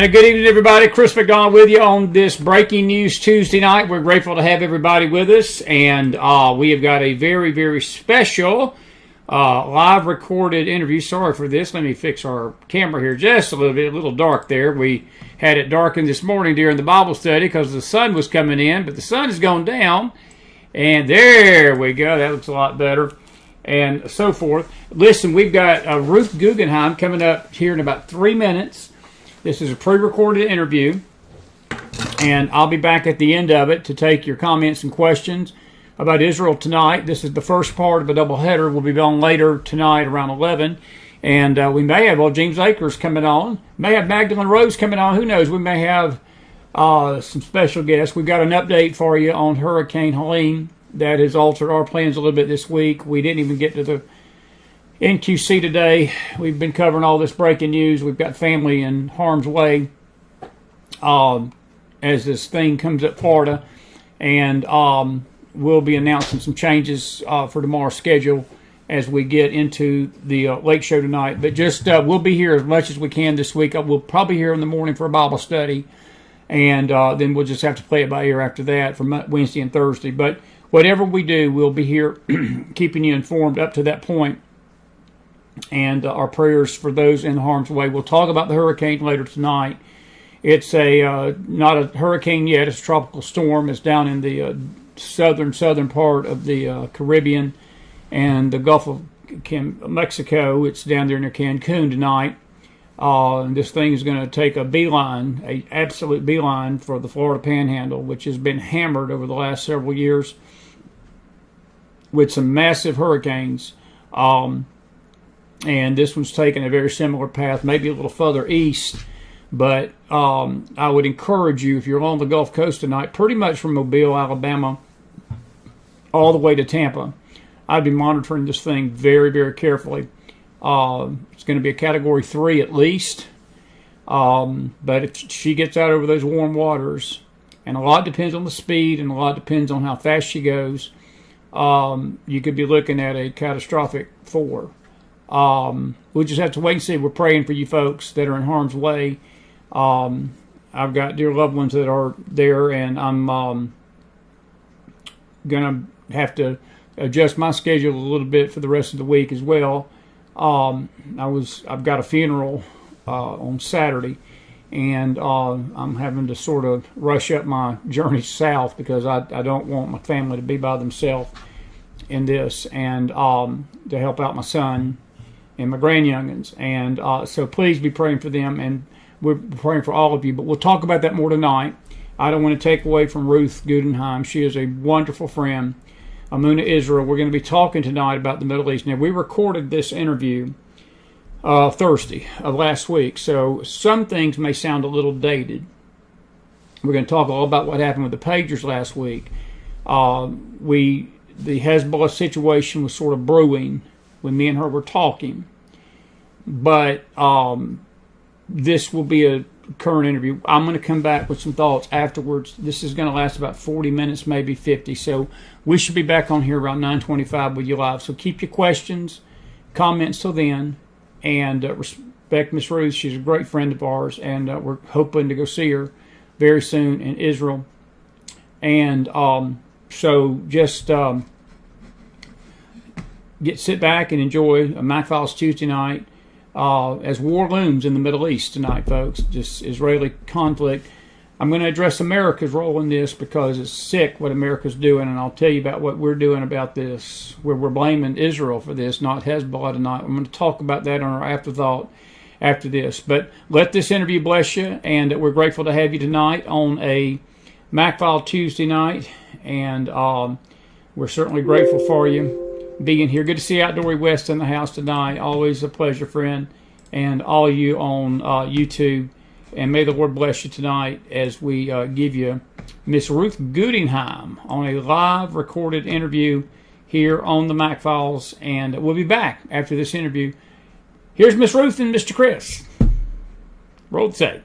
And a good evening, everybody. Chris McDonald with you on this Breaking News Tuesday night. We're grateful to have everybody with us, and we have got a very, very special live recorded interview. Sorry for this. Let me fix our camera here just a little dark there. We had it darkened this morning during the Bible study because the sun was coming in, but the sun has gone down, and there we go. That looks a lot better, and so forth. Listen, we've got Ruth Guggenheim coming up here in about 3 minutes. This is a pre-recorded interview, and I'll be back at the end of it to take your comments and questions about Israel tonight. This is the first part of a doubleheader. We'll be on later tonight around 11, and we may have James Akers coming on. May have Magdalene Rose coming on. Who knows? We may have some special guests. We've got an update for you on Hurricane Helen that has altered our plans a little bit this week. We didn't even get to the NQC today. We've been covering all this breaking news. We've got family in harm's way as this thing comes up Florida, and we'll be announcing some changes for tomorrow's schedule as we get into the lake show tonight. But just we'll be here as much as we can this week. We'll probably be here in the morning for a Bible study, and then we'll just have to play it by ear after that for Wednesday and Thursday. But whatever we do, we'll be here keeping you informed up to that point. And our prayers for those in harm's way. We'll talk about the hurricane later tonight. It's not a hurricane yet. It's a tropical storm. It's down in the southern part of the Caribbean and the Gulf of Mexico. It's down there near Cancun tonight. And this thing is going to take an absolute beeline for the Florida Panhandle, which has been hammered over the last several years with some massive hurricanes. And this one's taking a very similar path, maybe a little further east. But I would encourage you, if you're along the Gulf Coast tonight, pretty much from Mobile, Alabama, all the way to Tampa, I'd be monitoring this thing very, very carefully. It's going to be a Category 3 at least. But if she gets out over those warm waters, and a lot depends on the speed and a lot depends on how fast she goes, you could be looking at a catastrophic 4. We'll just have to wait and see. We're praying for you folks that are in harm's way. I've got dear loved ones that are there, and I'm going to have to adjust my schedule a little bit for the rest of the week as well. I've got a funeral on Saturday, and I'm having to sort of rush up my journey south because I don't want my family to be by themselves in this, and to help out my son and my grandyoungins, and so please be praying for them, and we're praying for all of you. But we'll talk about that more tonight. I don't want to take away from Ruth Guggenheim. She is a wonderful friend. Emunah, Israel. We're going to be talking tonight about the Middle East. Now, we recorded this interview Thursday of last week, so some things may sound a little dated. We're going to talk all about what happened with the pagers last week. The Hezbollah situation was sort of brewing when me and her were talking. But this will be a current interview. I'm going to come back with some thoughts afterwards. This is going to last about 40 minutes, maybe 50. So we should be back on here around 9:25 with you live. So keep your questions, comments till then. And respect Miss Ruth. She's a great friend of ours. And we're hoping to go see her very soon in Israel. And so just sit back and enjoy a McFiles Tuesday night as war looms in the Middle East tonight, folks. Just Israeli conflict. I'm going to address America's role in this because it's sick what America's doing, and I'll tell you about what we're doing about this, where we're blaming Israel for this, not Hezbollah tonight. I'm going to talk about that on our afterthought after this. But let this interview bless you, and we're grateful to have you tonight on a McFile Tuesday night, and we're certainly grateful for you being here. Good to see Outdoory West in the house tonight. Always a pleasure, friend. And all of you on YouTube. And may the Lord bless you tonight as we give you Miss Ruth Guggenheim on a live recorded interview here on the McFiles. And we'll be back after this interview. Here's Miss Ruth and Mr. Chris. Roll the tape.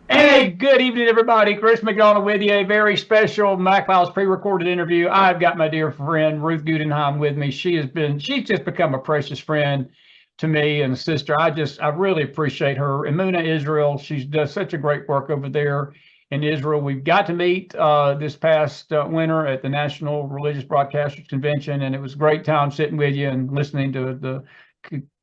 Hey, Good evening, everybody. Chris McDonald with you. A very special McFiles pre-recorded interview. I've got my dear friend Ruth Guggenheim with me. She's just become a precious friend to me and a sister. I really appreciate her. Emunah, Israel. She does such a great work over there in Israel. We've got to meet this past winter at the National Religious Broadcasters Convention, and it was a great time sitting with you and listening to the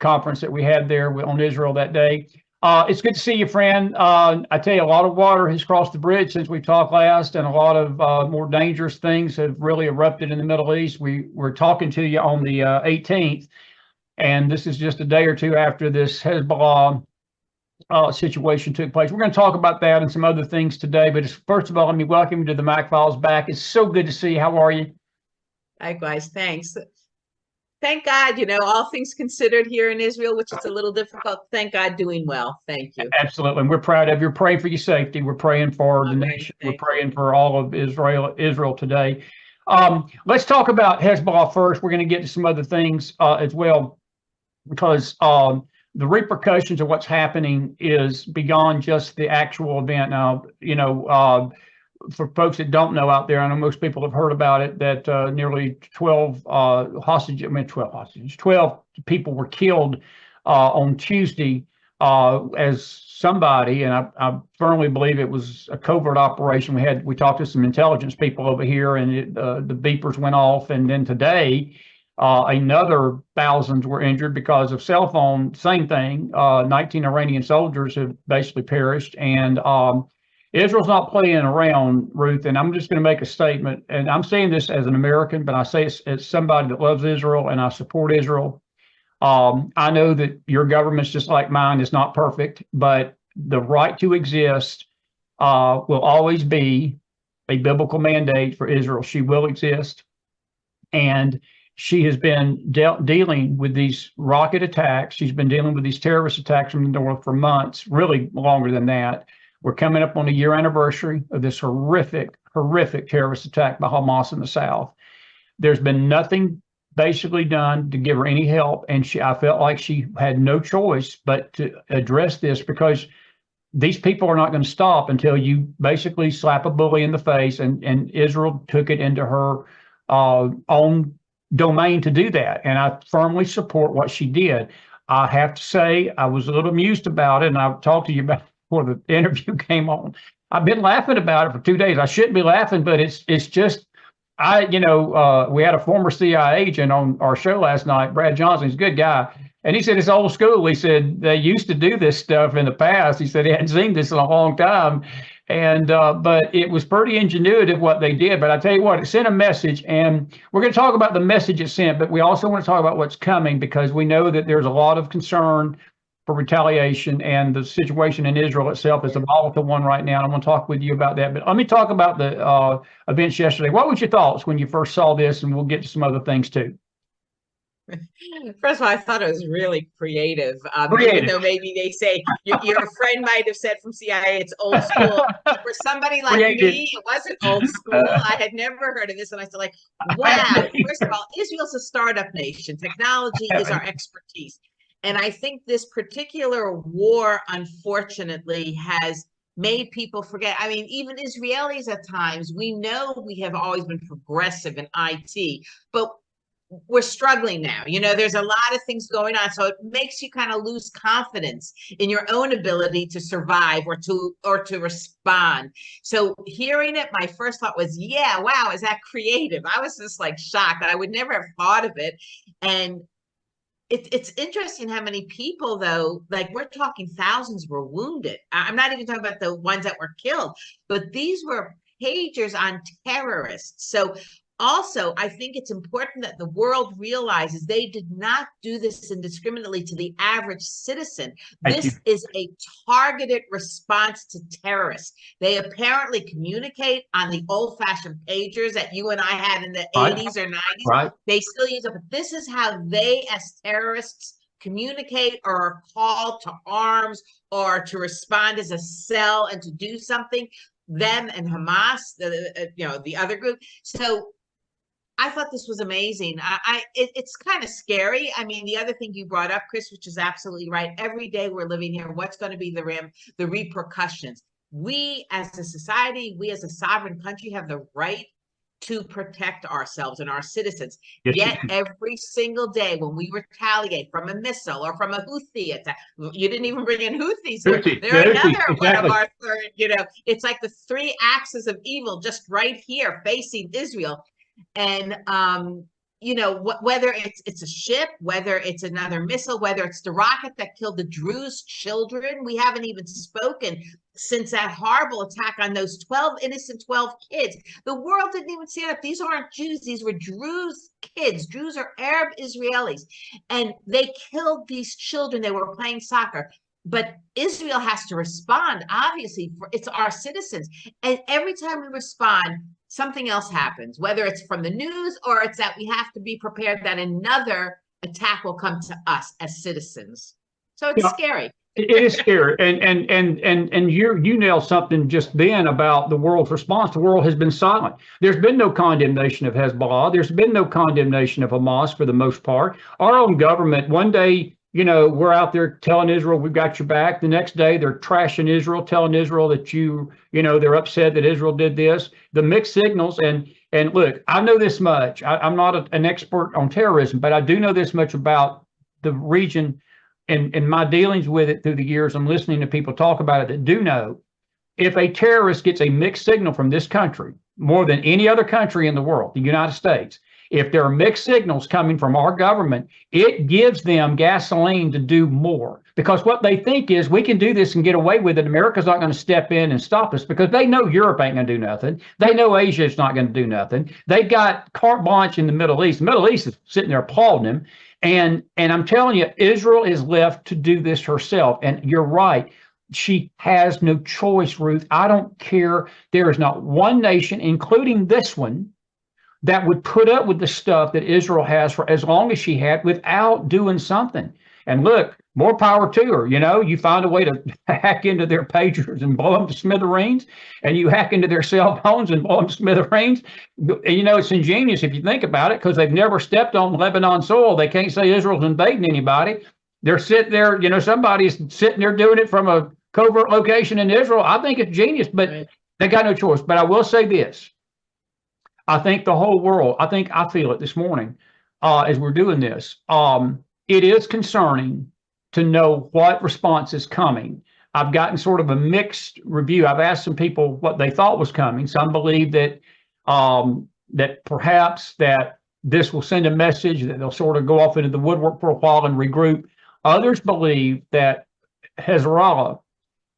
conference that we had there on Israel that day. It's good to see you, friend. I tell you, a lot of water has crossed the bridge since we talked last, and a lot of more dangerous things have really erupted in the Middle East. We're talking to you on the 18th, and this is just a day or two after this Hezbollah situation took place. We're going to talk about that and some other things today, but first of all, let me welcome you to the McFiles back. It's so good to see you. How are you? Likewise, thanks. Thank God, all things considered here in Israel, which is a little difficult. Thank God, doing well. Thank you. Absolutely. And we're proud of you. We're praying for your safety. We're praying for the nation. We're praying for all of Israel today. Let's talk about Hezbollah first. We're going to get to some other things as well, because the repercussions of what's happening is beyond just the actual event. Now, for folks that don't know out there, I know most people have heard about it, that nearly 12 people were killed on Tuesday as somebody, and I firmly believe it was a covert operation. We talked to some intelligence people over here, and the beepers went off, and then today another thousands were injured because of cell phone, same thing. 19 Iranian soldiers have basically perished, and Israel's not playing around, Ruth, and I'm just going to make a statement, and I'm saying this as an American, but I say it as somebody that loves Israel and I support Israel. I know that your government's just like mine, is not perfect, but the right to exist will always be a biblical mandate for Israel. She will exist, and she has been dealing with these rocket attacks. She's been dealing with these terrorist attacks from the north for months, really longer than that. We're coming up on a year anniversary of this horrific terrorist attack by Hamas in the south. There's been nothing basically done to give her any help, and I felt like she had no choice but to address this, because these people are not going to stop until you basically slap a bully in the face, and Israel took it into her own domain to do that, and I firmly support what she did. I have to say I was a little amused about it, and I've talked to you about before the interview came on. I've been laughing about it for 2 days. I shouldn't be laughing, but it's just, we had a former CIA agent on our show last night, Brad Johnson. He's a good guy. And he said it's old school. He said they used to do this stuff in the past. He said he hadn't seen this in a long time. And but it was pretty ingenuitive what they did. But I tell you what, it sent a message, and we're going to talk about the message it sent, but we also want to talk about what's coming, because we know that there's a lot of concern for retaliation, and the situation in Israel itself is a volatile one right now. I'm going to talk with you about that, but let me talk about the events yesterday. What was your thoughts when you first saw this? And we'll get to some other things too. First of all, I thought it was really creative. Even though maybe they say your friend might have said from CIA it's old school. For somebody like me, it wasn't old school. I had never heard of this, and I said, wow. First of all, Israel's a startup nation. Technology is our expertise. And I think this particular war, unfortunately, has made people forget. I mean, even Israelis at times, we know we have always been progressive in IT, but we're struggling now. There's a lot of things going on. So it makes you kind of lose confidence in your own ability to survive or to respond. So hearing it, my first thought was, yeah, wow, is that creative? I was just shocked. I would never have thought of it. And it's interesting how many people, though, we're talking thousands were wounded. I'm not even talking about the ones that were killed, but these were pagers on terrorists. So also, I think it's important that the world realizes they did not do this indiscriminately to the average citizen. This is a targeted response to terrorists. They apparently communicate on the old-fashioned pagers that you and I had in the 80s or 90s. Right. They still use it, but this is how they, as terrorists, communicate or are called to arms or to respond as a cell and to do something. Them and Hamas, the other group. So I thought this was amazing. It's kind of scary. I mean, the other thing you brought up, Chris, which is absolutely right. Every day we're living here, what's going to be the repercussions? we as a society, we as a sovereign country have the right to protect ourselves and our citizens. Yes, yet every single day when we retaliate from a missile or from a Houthi attack, you didn't even bring in Houthis here. They're another one of our third, it's like the three axes of evil just right here facing Israel. And whether it's a ship, whether it's another missile, whether it's the rocket that killed the Druze children, we haven't even spoken since that horrible attack on those 12 kids. The world didn't even stand up. These aren't Jews. These were Druze kids. Druze are Arab Israelis. And they killed these children. They were playing soccer. But Israel has to respond, obviously. It's our citizens. And every time we respond, something else happens, whether it's from the news or it's that we have to be prepared that another attack will come to us as citizens. So it's scary. It is scary. And you nailed something just then about the world's response. The world has been silent. There's been no condemnation of Hezbollah. There's been no condemnation of Hamas for the most part. Our own government, one day, we're out there telling Israel, we've got your back. The next day, they're trashing Israel, telling Israel that they're upset that Israel did this. The mixed signals. And look, I know this much. I'm not an expert on terrorism, but I do know this much about the region and my dealings with it through the years. I'm listening to people talk about it that do know if a terrorist gets a mixed signal from this country, more than any other country in the world, the United States, if there are mixed signals coming from our government, it gives them gasoline to do more. Because what they think is we can do this and get away with it. America's not going to step in and stop us because they know Europe ain't going to do nothing. They know Asia is not going to do nothing. They've got carte blanche in the Middle East. The Middle East is sitting there applauding them. And I'm telling you, Israel is left to do this herself. And you're right. She has no choice, Ruth. I don't care. There is not one nation, including this one, that would put up with the stuff that Israel has for as long as she had without doing something. And look, more power to her. You find a way to hack into their pagers and blow them to smithereens, and you hack into their cell phones and blow them to smithereens. It's ingenious if you think about it, because they've never stepped on Lebanon soil. They can't say Israel's invading anybody. They're sitting there, somebody's sitting there doing it from a covert location in Israel. I think it's genius, but they got no choice. But I will say this. I think the whole world, I feel it this morning as we're doing this. It is concerning to know what response is coming. I've gotten sort of a mixed review. I've asked some people what they thought was coming. Some believe that that perhaps that this will send a message that they'll sort of go off into the woodwork for a while and regroup. Others believe that Hezbollah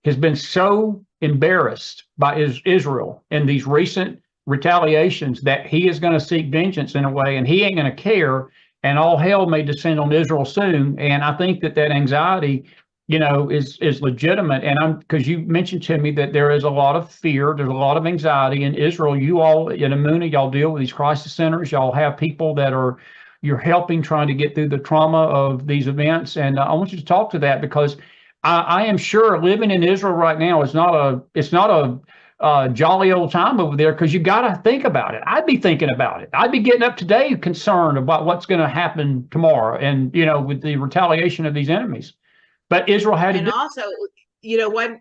has been so embarrassed by Israel in these recent retaliations that he is going to seek vengeance in a way, and he ain't going to care, and all hell may descend on Israel soon. And I think that anxiety, is legitimate. And because you mentioned to me that there is a lot of fear, there's a lot of anxiety in Israel. You all in Emunah, y'all deal with these crisis centers. Y'all have people that you're helping, trying to get through the trauma of these events. And I want you to talk to that, because I am sure living in Israel right now is not a jolly old time over there, because you got to think about it. I'd be thinking about it. I'd be getting up today concerned about what's going to happen tomorrow, and with the retaliation of these enemies. But Israel had to. And also,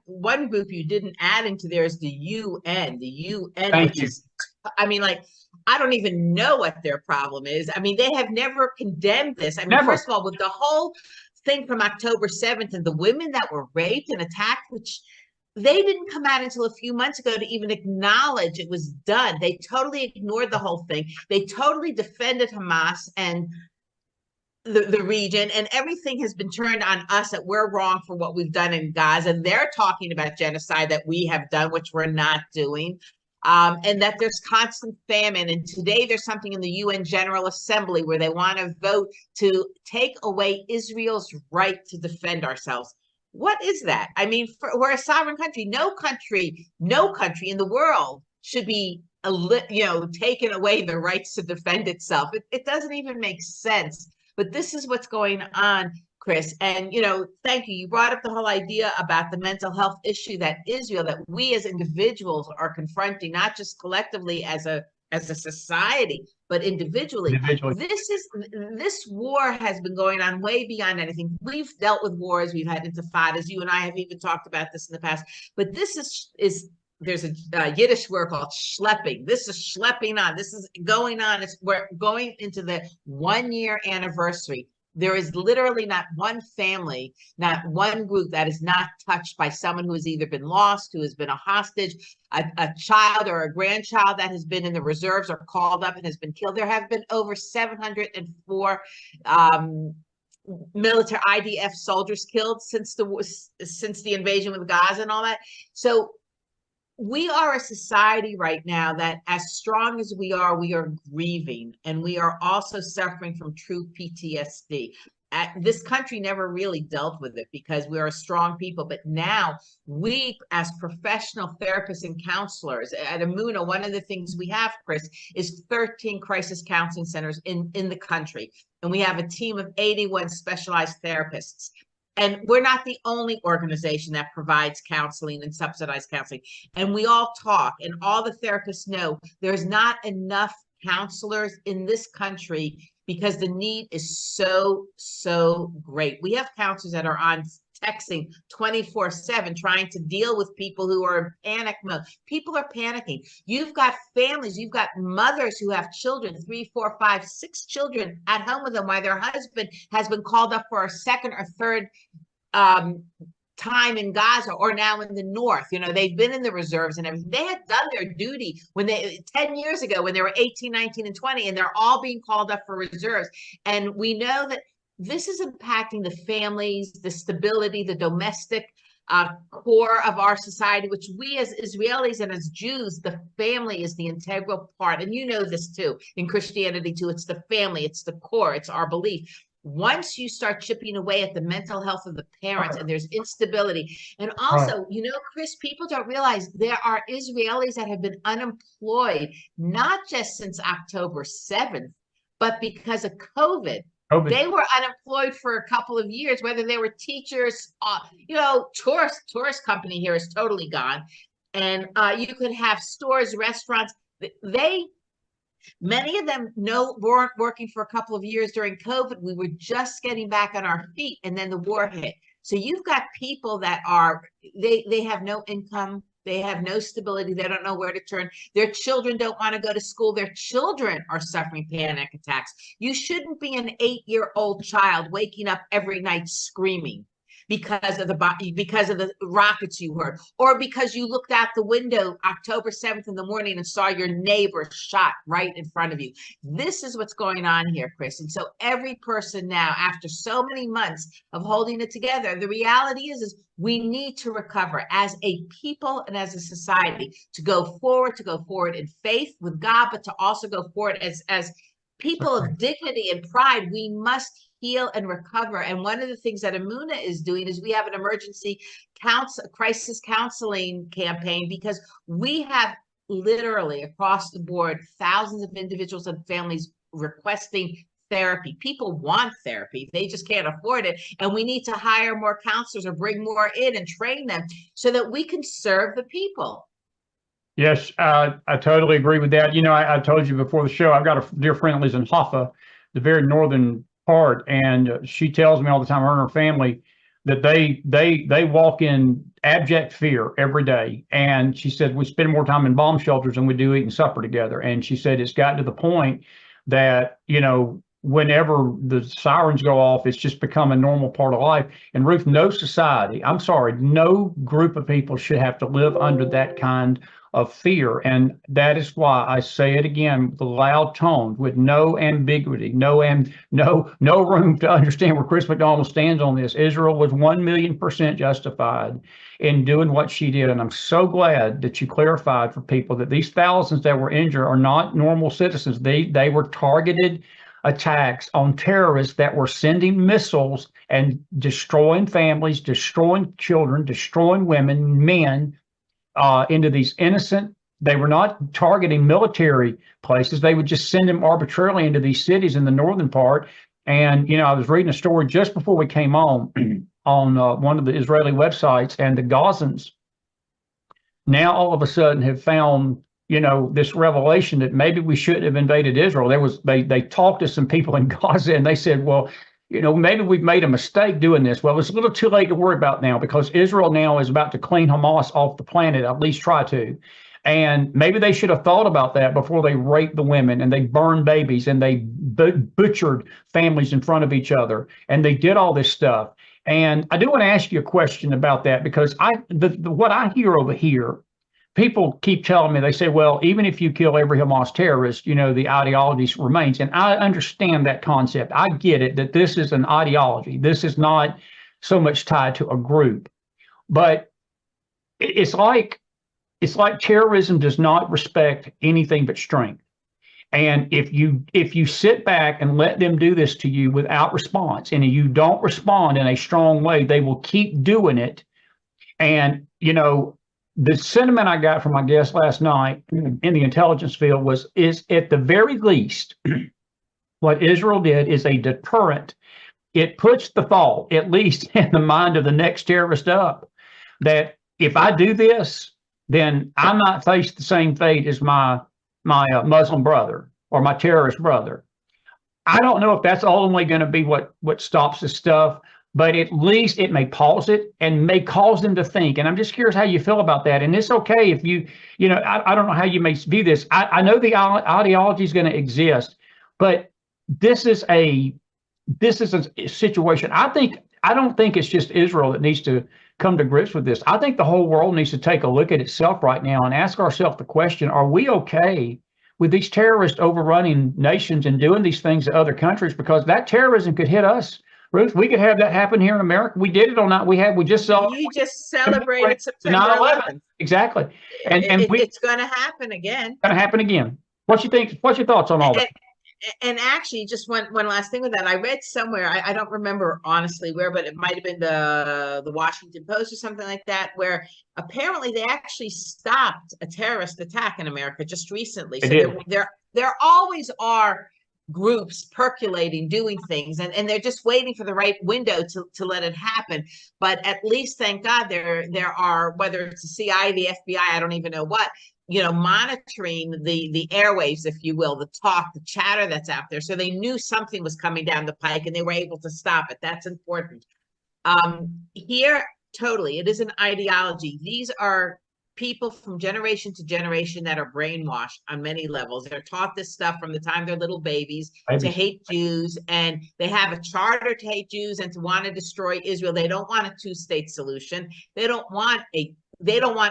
one group you didn't add into there is the UN. The UN, Thank you. I don't even know what their problem is. They have never condemned this. Never. First of all, with the whole thing from October 7th and the women that were raped and attacked, which they didn't come out until a few months ago to even acknowledge it was done. They totally ignored the whole thing. They totally defended Hamas and the region, and everything has been turned on us that we're wrong for what we've done in Gaza. And they're talking about genocide that we have done, which we're not doing, and that there's constant famine. And today there's something in the UN General Assembly where they want to vote to take away Israel's right to defend ourselves. What is that? We're a sovereign country. No country in the world should be, taking away the rights to defend itself. It doesn't even make sense. But this is what's going on, Chris. And, thank you. You brought up the whole idea about the mental health issue that we as individuals are confronting, not just collectively as a society. but individually. This war has been going on way beyond anything. We've dealt with wars, we've had intifadas. You and I have even talked about this in the past, but this is there's a Yiddish word called schlepping. This is schlepping on. This is going on. We're going into the 1-year anniversary. There is literally not one family, not one group that is not touched by someone who has either been lost, who has been a hostage, a child or a grandchild that has been in the reserves or called up and has been killed. There have been over 704 military IDF soldiers killed since the invasion with Gaza and all that. So we are a society right now that, as strong as we are grieving, and we are also suffering from true PTSD. This country never really dealt with it because we are strong people, but now we, as professional therapists and counselors at Emunah, one of the things we have, Chris, is 13 crisis counseling centers in the country, and we have a team of 81 specialized therapists. And we're not the only organization that provides counseling and subsidized counseling. And we all talk, and all the therapists know there's not enough counselors in this country because the need is so great. We have counselors that are on texting 24/7 trying to deal with people who are in panic mode. People are panicking. You've got families, you've got mothers who have children, 3, 4, 5, 6 children at home with them while their husband has been called up for a second or third time in Gaza or now in the north. You know, they've been in the reserves and everything. They had done their duty when 10 years ago when they were 18, 19, and 20, and they're all being called up for reserves. And we know that this is impacting the families, the stability, the domestic core of our society, which we as Israelis and as Jews, the family is the integral part. And you know this too, in Christianity too, it's the family, it's the core, it's our belief. Once you start chipping away at the mental health of the parents and there's instability. And also, you know, Chris, people don't realize there are Israelis that have been unemployed, not just since October 7th, but because of COVID. They were unemployed for a couple of years, whether they were teachers, you know, tourist company here is totally gone. And you could have stores, restaurants. Many of them weren't working for a couple of years during COVID. We were just getting back on our feet, and then the war hit. So you've got people that they have no income. They have no stability. They don't know where to turn. Their children don't want to go to school. Their children are suffering panic attacks. You shouldn't be an 8-year-old child waking up every night screaming because of the rockets you heard, or because you looked out the window October 7th in the morning and saw your neighbor shot right in front of you. This is what's going on here, Chris. And so every person now, after so many months of holding it together, the reality is we need to recover as a people and as a society to go forward in faith with God, but to also go forward as people of dignity and pride. We must heal and recover. And one of the things that Emunah is doing is we have an emergency crisis counseling campaign, because we have literally across the board thousands of individuals and families requesting therapy. People want therapy, they just can't afford it, and we need to hire more counselors or bring more in and train them so that we can serve the people. Yes, I totally agree with that. You know, I told you before the show, I've got a dear friend that lives in Hoffa, the very northern part, and she tells me all the time, her and her family, that they walk in abject fear every day. And she said we spend more time in bomb shelters than we do eating supper together. And she said it's gotten to the point that, you know, whenever the sirens go off, it's just become a normal part of life. And Ruth, no society, I'm sorry, no group of people should have to live under that kind of fear. And that is why I say it again, with a loud tone, with no ambiguity, no room to understand where Chris McDonald stands on this. Israel was 1,000,000% justified in doing what she did. And I'm so glad that you clarified for people that these thousands that were injured are not normal citizens. They were targeted attacks on terrorists that were sending missiles and destroying families, destroying children, destroying women, men, into these innocent. They were not targeting military places. They would just send them arbitrarily into these cities in the northern part. And, you know, I was reading a story just before we came on one of the Israeli websites, and the Gazans now all of a sudden have found this revelation that maybe we shouldn't have invaded Israel. They talked to some people in Gaza, and they said, well, maybe we've made a mistake doing this. Well, it's a little too late to worry about now, because Israel now is about to clean Hamas off the planet, at least try to. And maybe they should have thought about that before they raped the women and they burned babies and they butchered families in front of each other. And they did all this stuff. And I do want to ask you a question about that, because what I hear over here, people keep telling me, they say, well, even if you kill every Hamas terrorist, the ideology remains. And I understand that concept. I get it, that this is an ideology. This is not so much tied to a group. But it's like terrorism does not respect anything but strength. And if you sit back and let them do this to you without response, and you don't respond in a strong way, they will keep doing it. And, the sentiment I got from my guest last night in the intelligence field is at the very least, what Israel did is a deterrent. It puts the thought, at least in the mind of the next terrorist up, that if I do this, then I might face the same fate as my Muslim brother or my terrorist brother. I don't know if that's ultimately going to be what stops this stuff, but at least it may pause it and may cause them to think. And I'm just curious how you feel about that. And it's okay if I don't know how you may view this. I know the ideology is going to exist, but this is a situation. I don't think it's just Israel that needs to come to grips with this. I think the whole world needs to take a look at itself right now and ask ourselves the question, are we okay with these terrorists overrunning nations and doing these things to other countries? Because that terrorism could hit us. Ruth, we could have that happen here in America. We did it on that. We just celebrated. You just celebrated September 11th. Exactly. And it's going to happen again. Going to happen again. What you think? What's your thoughts on all that? And actually, just one last thing with that. I read somewhere, I don't remember honestly where, but it might have been the Washington Post or something like that, where apparently they actually stopped a terrorist attack in America just recently. So there always are groups percolating, doing things, and they're just waiting for the right window to let it happen. But at least, thank God, there are, whether it's the CIA, the FBI, I don't even know what, monitoring the airwaves, if you will, the talk, the chatter that's out there. So they knew something was coming down the pike and they were able to stop it. That's important. Here, totally, it is an ideology. These are people from generation to generation that are brainwashed on many levels. They're taught this stuff from the time they're little babies to hate Jews, and they have a charter to hate Jews and to want to destroy Israel. They don't want a two-state solution. They don't want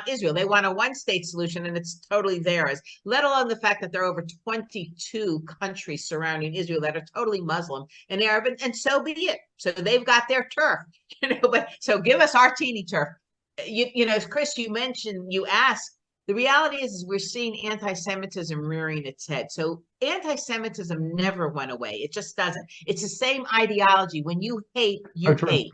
Israel. They want a one-state solution, and it's totally theirs, let alone the fact that there are over 22 countries surrounding Israel that are totally Muslim and Arab, and so be it. So they've got their turf, but so give us our teeny turf. Chris, you asked, the reality is we're seeing anti-Semitism rearing its head. So anti-Semitism never went away. It just doesn't. It's the same ideology. When you hate, you hate.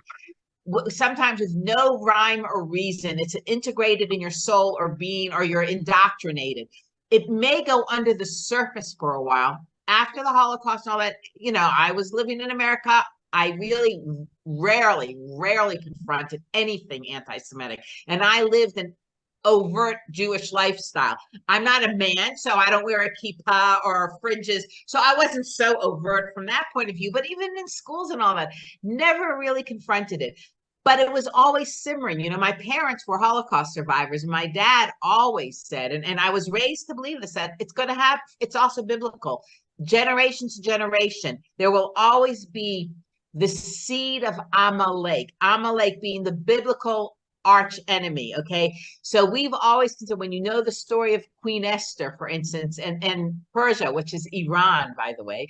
Sometimes with no rhyme or reason. It's integrated in your soul or being, or you're indoctrinated. It may go under the surface for a while. After the Holocaust and all that, I was living in America. I really rarely confronted anything anti-Semitic. And I lived an overt Jewish lifestyle. I'm not a man, so I don't wear a kippah or fringes. So I wasn't so overt from that point of view. But even in schools and all that, never really confronted it. But it was always simmering. My parents were Holocaust survivors. And my dad always said, and I was raised to believe this, that it's going to have, it's also biblical. Generation to generation, there will always be the seed of Amalek being the biblical arch enemy. Okay. So we've always considered, when the story of Queen Esther, for instance, and Persia, which is Iran, by the way,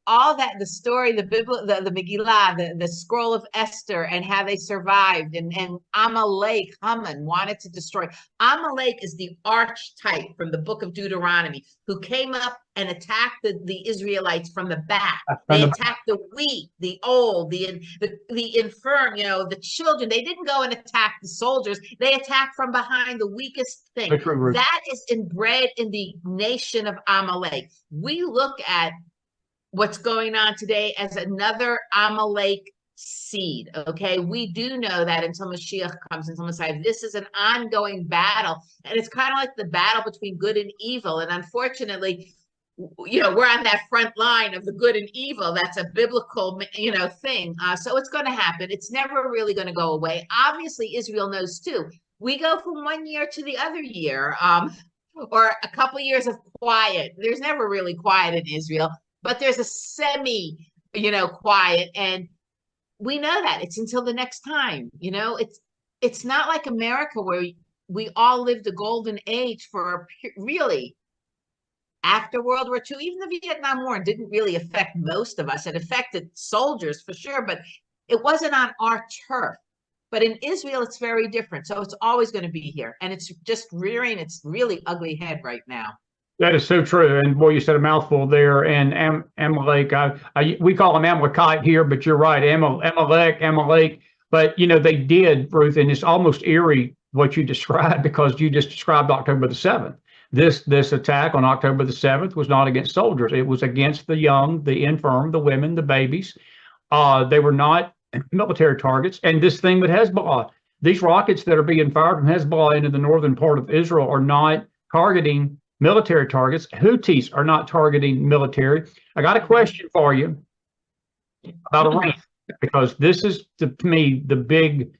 all that, the story, the Megillah, the scroll of Esther, and how they survived, and Amalek, Haman, wanted to destroy. Amalek is the archetype from the book of Deuteronomy, who came up and attacked the Israelites from the back. They attacked the weak, the old, the infirm, the children. They didn't go and attack the soldiers. They attacked from behind, the weakest thing. That is inbred in the nation of Amalek. We look at what's going on today as another Amalek seed. Okay, we do know that until Mashiach comes, until Messiah, this is an ongoing battle, and it's kind of like the battle between good and evil. And unfortunately, we're on that front line of the good and evil. That's a biblical, thing. So it's going to happen. It's never really going to go away. Obviously, Israel knows too. We go from one year to the other year, or a couple years of quiet. There's never really quiet in Israel, but there's a quiet, and we know that it's until the next time. It's not like America where we all lived a golden age for really. After World War II, even the Vietnam War didn't really affect most of us. It affected soldiers for sure, but it wasn't on our turf. But in Israel, it's very different. So it's always going to be here. And it's just rearing its really ugly head right now. That is so true. And boy, you said a mouthful there. And Amalek, we call them Amalekite here, but you're right. Amalek. But, they did, Ruth, and it's almost eerie what you described, because you just described October the 7th. This attack on October the 7th was not against soldiers. It was against the young, the infirm, the women, the babies. They were not military targets. And this thing with Hezbollah, these rockets that are being fired from Hezbollah into the northern part of Israel are not targeting military targets. Houthis are not targeting military. I got a question for you about Iran, because this is, to me, the big...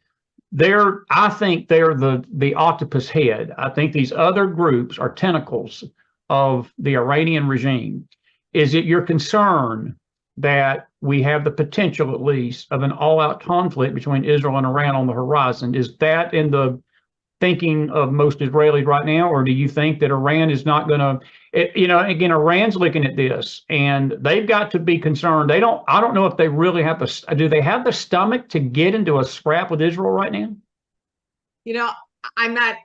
I think they're the octopus head. I think these other groups are tentacles of the Iranian regime. Is it your concern that we have the potential, at least, of an all-out conflict between Israel and Iran on the horizon? Is that in the thinking of most Israelis right now, or do you think that Iran is not going to, again, Iran's looking at this and they've got to be concerned. I don't know if they really have do they have the stomach to get into a scrap with Israel right now? I'm not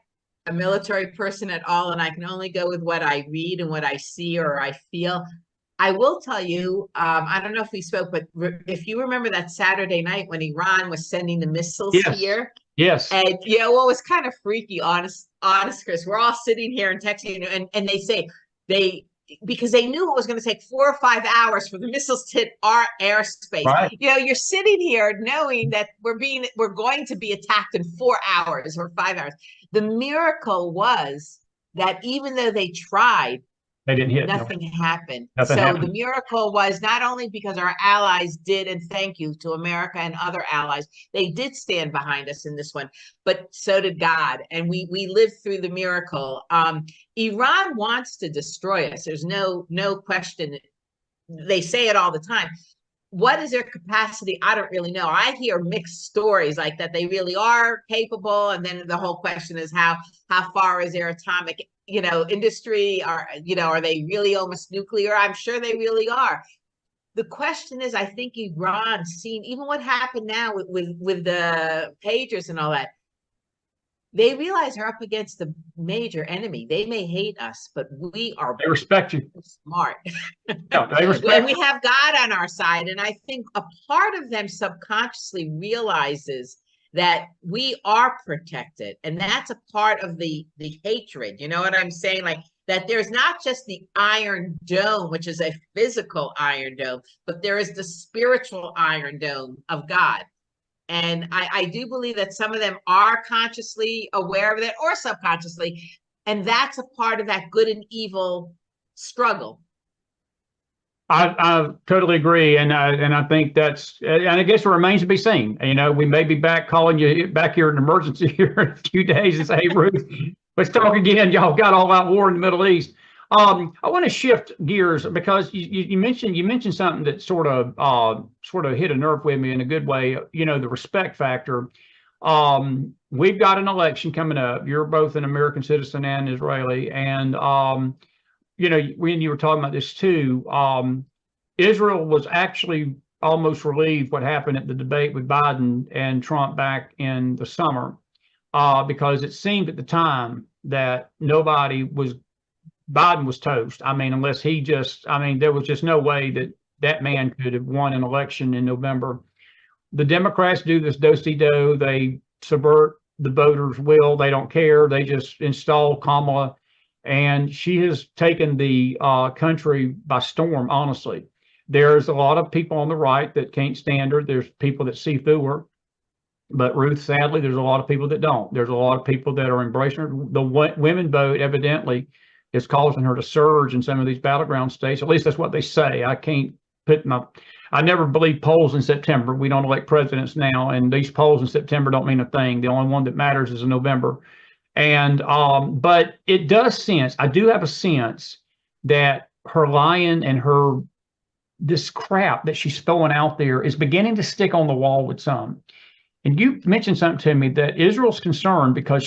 a military person at all, and I can only go with what I read and what I see or I feel. I will tell you, I don't know if we spoke, but if you remember that Saturday night when Iran was sending the missiles here. Yes. And what was kind of freaky, honest, Chris, we're all sitting here and texting, and they say because they knew it was going to take 4 or 5 hours for the missiles to hit our airspace. Right. You're sitting here knowing that we're going to be attacked in 4 hours or 5 hours. The miracle was that even though they tried, they didn't hit. Nothing happened. Nothing happened. The miracle was not only because our allies did, and thank you to America and other allies, they did stand behind us in this one, but so did God. And we lived through the miracle. Iran wants to destroy us. There's no question. They say it all the time. What is their capacity? I don't really know. I hear mixed stories like that they really are capable. And then the whole question is how far is their atomic industry? Are they really almost nuclear? I'm sure they really are. The question is, I think Iran, seen even what happened now with the pagers and all that, they realize they're up against a major enemy. They may hate us, but they respect you. Smart. No, they respect. And we have God on our side. And I think a part of them subconsciously realizes that we are protected. And that's a part of the hatred. You know what I'm saying? Like that there's not just the Iron Dome, which is a physical Iron Dome, but there is the spiritual Iron Dome of God. And I do believe that some of them are consciously aware of it or subconsciously. And that's a part of that good and evil struggle. I totally agree. And I think and I guess it remains to be seen. We may be back calling you back here in emergency here in a few days and say, hey, Ruth, let's talk again. Y'all got all that war in the Middle East. I want to shift gears because you mentioned something that sort of hit a nerve with me in a good way. The respect factor. We've got an election coming up. You're both an American citizen and Israeli, and when you were talking about this too, Israel was actually almost relieved what happened at the debate with Biden and Trump back in the summer, because it seemed at the time that Biden was toast. Unless there was just no way that man could have won an election in November. The Democrats do this do-si-do. They subvert the voters' will. They don't care. They just install Kamala, and she has taken the country by storm, honestly. There's a lot of people on the right that can't stand her. There's people that see through her. But Ruth, sadly, there's a lot of people that don't. There's a lot of people that are embracing her. The women vote evidently is causing her to surge in some of these battleground states. At least that's what they say. I never believe polls in September. We don't elect presidents now, and these polls in September don't mean a thing. The only one that matters is in November. And but it does sense. I do have a sense that her lying and this crap that she's throwing out there is beginning to stick on the wall with some. And you mentioned something to me that Israel's concerned because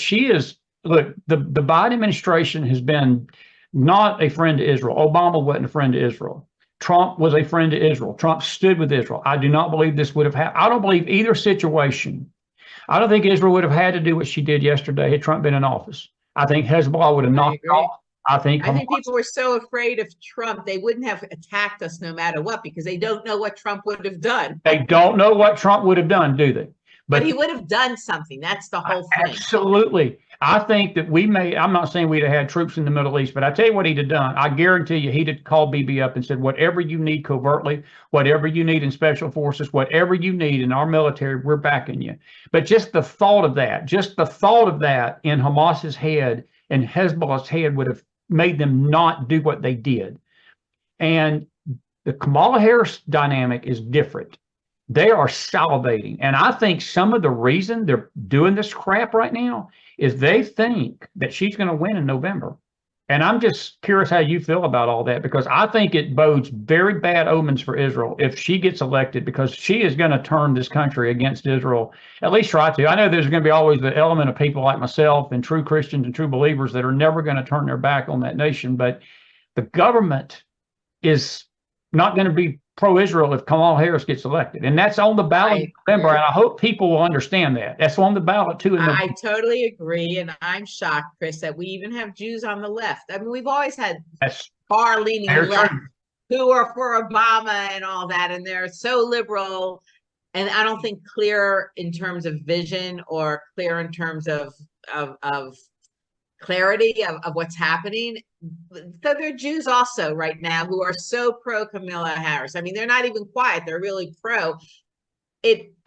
look, the Biden administration has been not a friend to Israel. Obama wasn't a friend to Israel. Trump was a friend to Israel. Trump stood with Israel. I do not believe this would have happened. I don't believe either situation. I don't think Israel would have had to do what she did yesterday had Trump been in office. I think Hezbollah would have knocked off. I think people were so afraid of Trump, they wouldn't have attacked us no matter what, because they don't know what Trump would have done. They don't know what Trump would have done, do they? But he would have done something. That's the whole thing. Absolutely. I think that I'm not saying we'd have had troops in the Middle East, but I tell you what he'd have done. I guarantee you he'd have called Bibi up and said, whatever you need covertly, whatever you need in special forces, whatever you need in our military, we're backing you. But just the thought of that in Hamas's head and Hezbollah's head would have made them not do what they did. And the Kamala Harris dynamic is different. They are salivating. And I think some of the reason they're doing this crap right now is they think that she's going to win in November. And I'm just curious how you feel about all that, because I think it bodes very bad omens for Israel if she gets elected, because she is going to turn this country against Israel, at least try to. I know there's going to be always the element of people like myself and true Christians and true believers that are never going to turn their back on that nation. But the government is not going to be pro-Israel if Kamala Harris gets elected. And that's on the ballot in November. And I hope people will understand that. That's on the ballot too. I totally agree. And I'm shocked, Chris, that we even have Jews on the left. I mean, we've always had far-leaning left who are for Obama and all that. And they're so liberal. And I don't think clear in terms of vision or clear in terms of clarity of what's happening. So there are Jews also right now who are so pro Kamala Harris. I mean, they're not even quiet. They're really pro.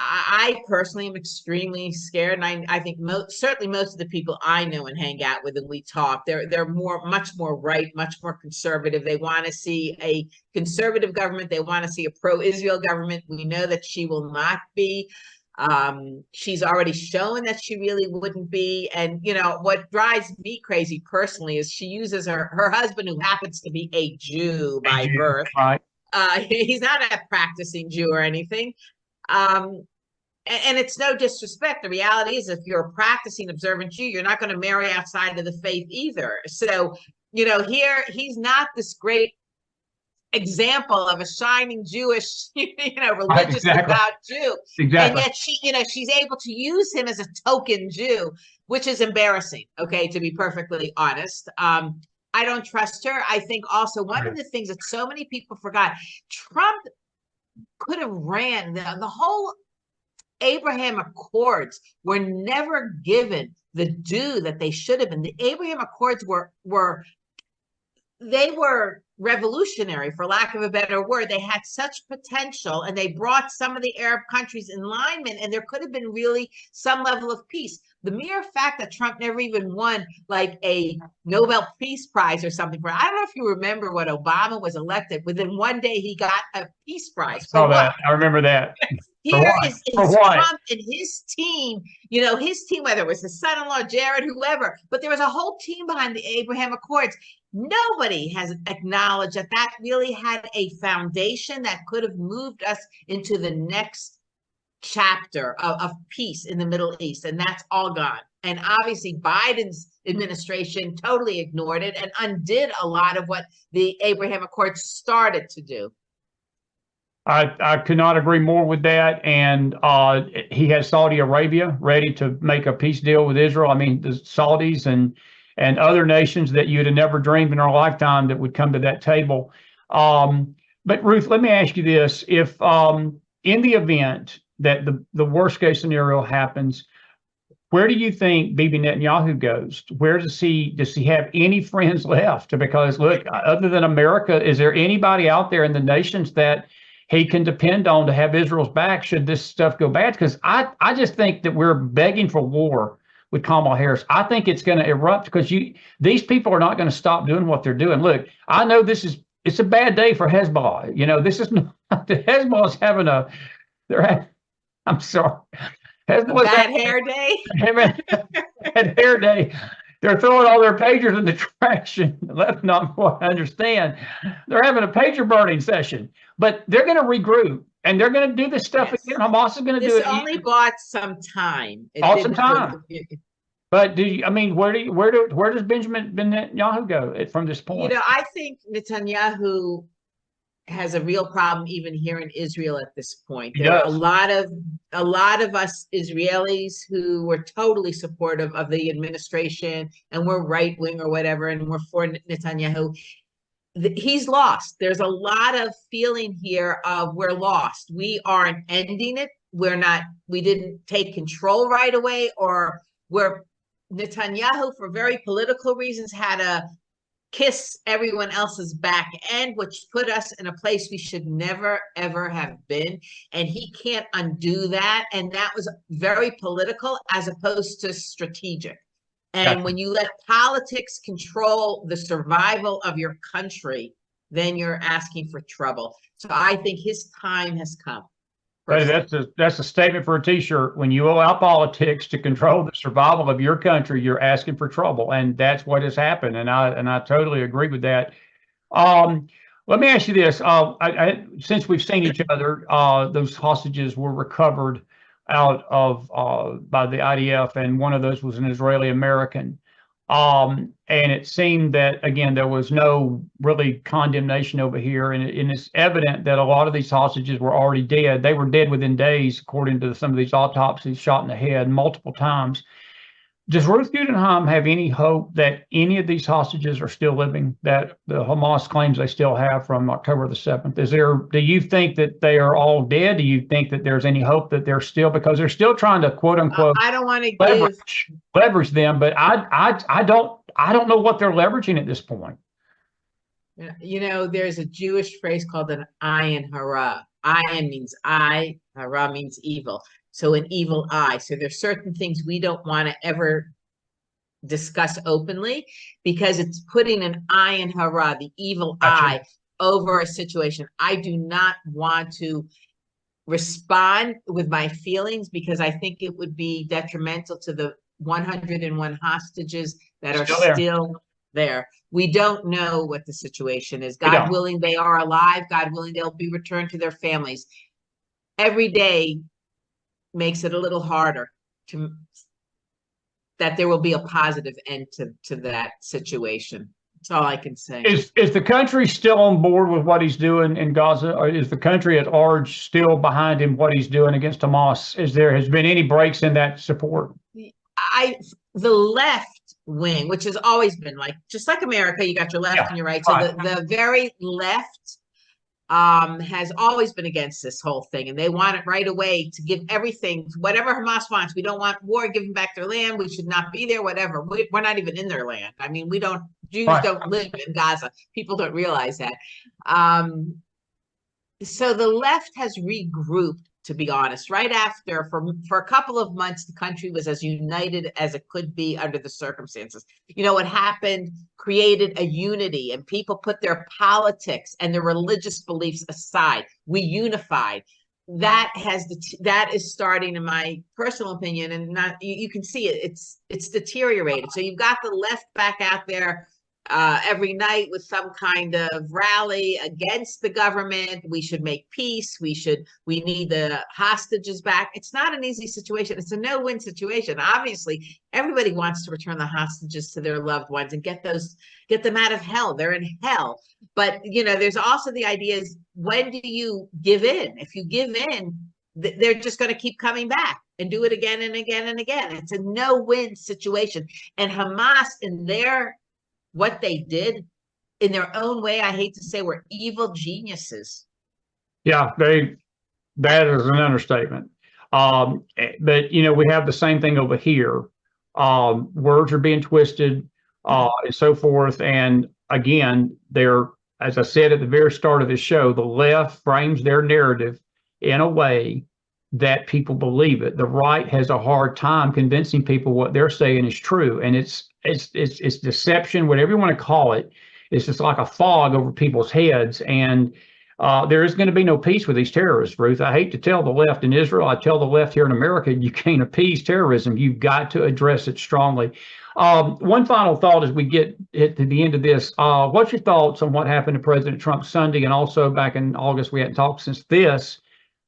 I personally am extremely scared. And I think certainly most of the people I know and hang out with and we talk, they're much more right, much more conservative. They want to see a conservative government. They want to see a pro-Israel government. We know that she will not be. She's already shown that she really wouldn't be. And, you know, what drives me crazy personally is she uses her husband, who happens to be a Jew by birth. Right. He's not a practicing Jew or anything. And it's no disrespect. The reality is, if you're a practicing observant Jew, you're not going to marry outside of the faith either. So, you know, here he's not this great example of a shining Jewish, religious devout Jew. Exactly. And yet she's able to use him as a token Jew, which is embarrassing, okay, to be perfectly honest. I don't trust her. I think also one of the things that so many people forgot, Trump could have ran the whole Abraham Accords were never given the due that they should have been. The Abraham Accords were revolutionary, for lack of a better word. They had such potential, and they brought some of the Arab countries in alignment, and there could have been really some level of peace. The mere fact that Trump never even won like a Nobel Peace Prize or something I don't know if you remember when Obama was elected, within one day he got a Peace Prize. I remember that. Here is Trump and his team, his team, whether it was his son-in-law, Jared, whoever, but there was a whole team behind the Abraham Accords. Nobody has acknowledged that really had a foundation that could have moved us into the next chapter of peace in the Middle East, and that's all gone. And obviously Biden's administration totally ignored it and undid a lot of what the Abraham Accords started to do. I could not agree more with that. And he has Saudi Arabia ready to make a peace deal with Israel. I mean, the Saudis and other nations that you'd have never dreamed in our lifetime that would come to that table. But Ruth, let me ask you this. If in the event that the worst case scenario happens, where do you think Bibi Netanyahu goes? Where does he have any friends left? Because look, other than America, is there anybody out there in the nations that he can depend on to have Israel's back should this stuff go bad? Because I just think that we're begging for war with Kamala Harris. I think it's going to erupt because these people are not going to stop doing what they're doing. Look, I know it's a bad day for Hezbollah. You know, this is not the Hezbollah's having I'm sorry. Hezbollah's bad hair day. Bad hair day. They're throwing all their pagers in the trash in Lebanon. I understand. They're having a pager burning session, but they're going to regroup and they're going to do this stuff again. Hamas is going to do it. This only bought some time. Some time. But where does Benjamin Netanyahu go from this point? I think Netanyahu has a real problem even here in Israel at this point. There are a lot of us Israelis who were totally supportive of the administration and we're right wing or whatever, and we're for Netanyahu. He's lost. There's a lot of feeling here of we're lost. We aren't ending it. We didn't take control right away, or Netanyahu, for very political reasons, had a kiss everyone else's back end, which put us in a place we should never, ever have been. And he can't undo that. And that was very political as opposed to strategic. And when you let politics control the survival of your country, then you're asking for trouble. So I think his time has come. That's a statement for a T-shirt. When you allow politics to control the survival of your country, you're asking for trouble, and that's what has happened. And I totally agree with that. Let me ask you this: since we've seen each other, those hostages were recovered out of by the IDF, and one of those was an Israeli American. And it seemed that, again, there was no really condemnation over here. And it's evident that a lot of these hostages were already dead. They were dead within days, according to some of these autopsies, shot in the head multiple times. Does Ruth Guggenheim have any hope that any of these hostages are still living, that the Hamas claims they still have from October the 7th? Do you think that they are all dead? Do you think that there's any hope that they're still, because they're still trying to quote unquote I don't want to leverage them, but I don't know what they're leveraging at this point. There's a Jewish phrase called an ayin hara. Ayin means eye, hara means evil. So an evil eye. So there's certain things we don't want to ever discuss openly because it's putting an ayin hara, the evil eye, over a situation. I do not want to respond with my feelings because I think it would be detrimental to the 101 hostages that are still there. We don't know what the situation is. God willing, they are alive. God willing, they'll be returned to their families. Every day makes it a little harder that there will be a positive end to that situation. That's all I can say. Is the country still on board with what he's doing in Gaza, or is the country at large still behind him, what he's doing against Hamas? Has been any breaks in that support? The left wing, which has always been just like America, you got your left and your right. So the very left has always been against this whole thing, and they want it right away to give everything, whatever Hamas wants. We don't want war, give them back their land. We should not be there, whatever. We're not even in their land. I mean, Jews don't live in Gaza. People don't realize that. So the left has regrouped, to be honest, right after, for a couple of months, the country was as united as it could be under the circumstances. What happened created a unity, and people put their politics and their religious beliefs aside. We unified. That is starting, in my personal opinion, and you can see it's deteriorated. So you've got the left back out there every night with some kind of rally against the government. We should make peace. We need the hostages back. It's not an easy situation. It's a no-win situation. Obviously, everybody wants to return the hostages to their loved ones and get them out of hell. They're in hell. But, there's also the idea is, when do you give in? If you give in, they're just going to keep coming back and do it again and again and again. It's a no-win situation. And Hamas, what they did in their own way, I hate to say, were evil geniuses. Yeah, that is an understatement. But we have the same thing over here. Words are being twisted, and so forth. And again, as I said at the very start of this show, the left frames their narrative in a way that people believe it. The right has a hard time convincing people what they're saying is true, and it's deception, whatever you want to call it. It's just like a fog over people's heads, and there is going to be no peace with these terrorists, Ruth. I hate to tell the left in Israel, I tell the left here in America, you can't appease terrorism. You've got to address it strongly. One final thought as we get to the end of this. What's your thoughts on what happened to President Trump Sunday, and also back in August, we hadn't talked since this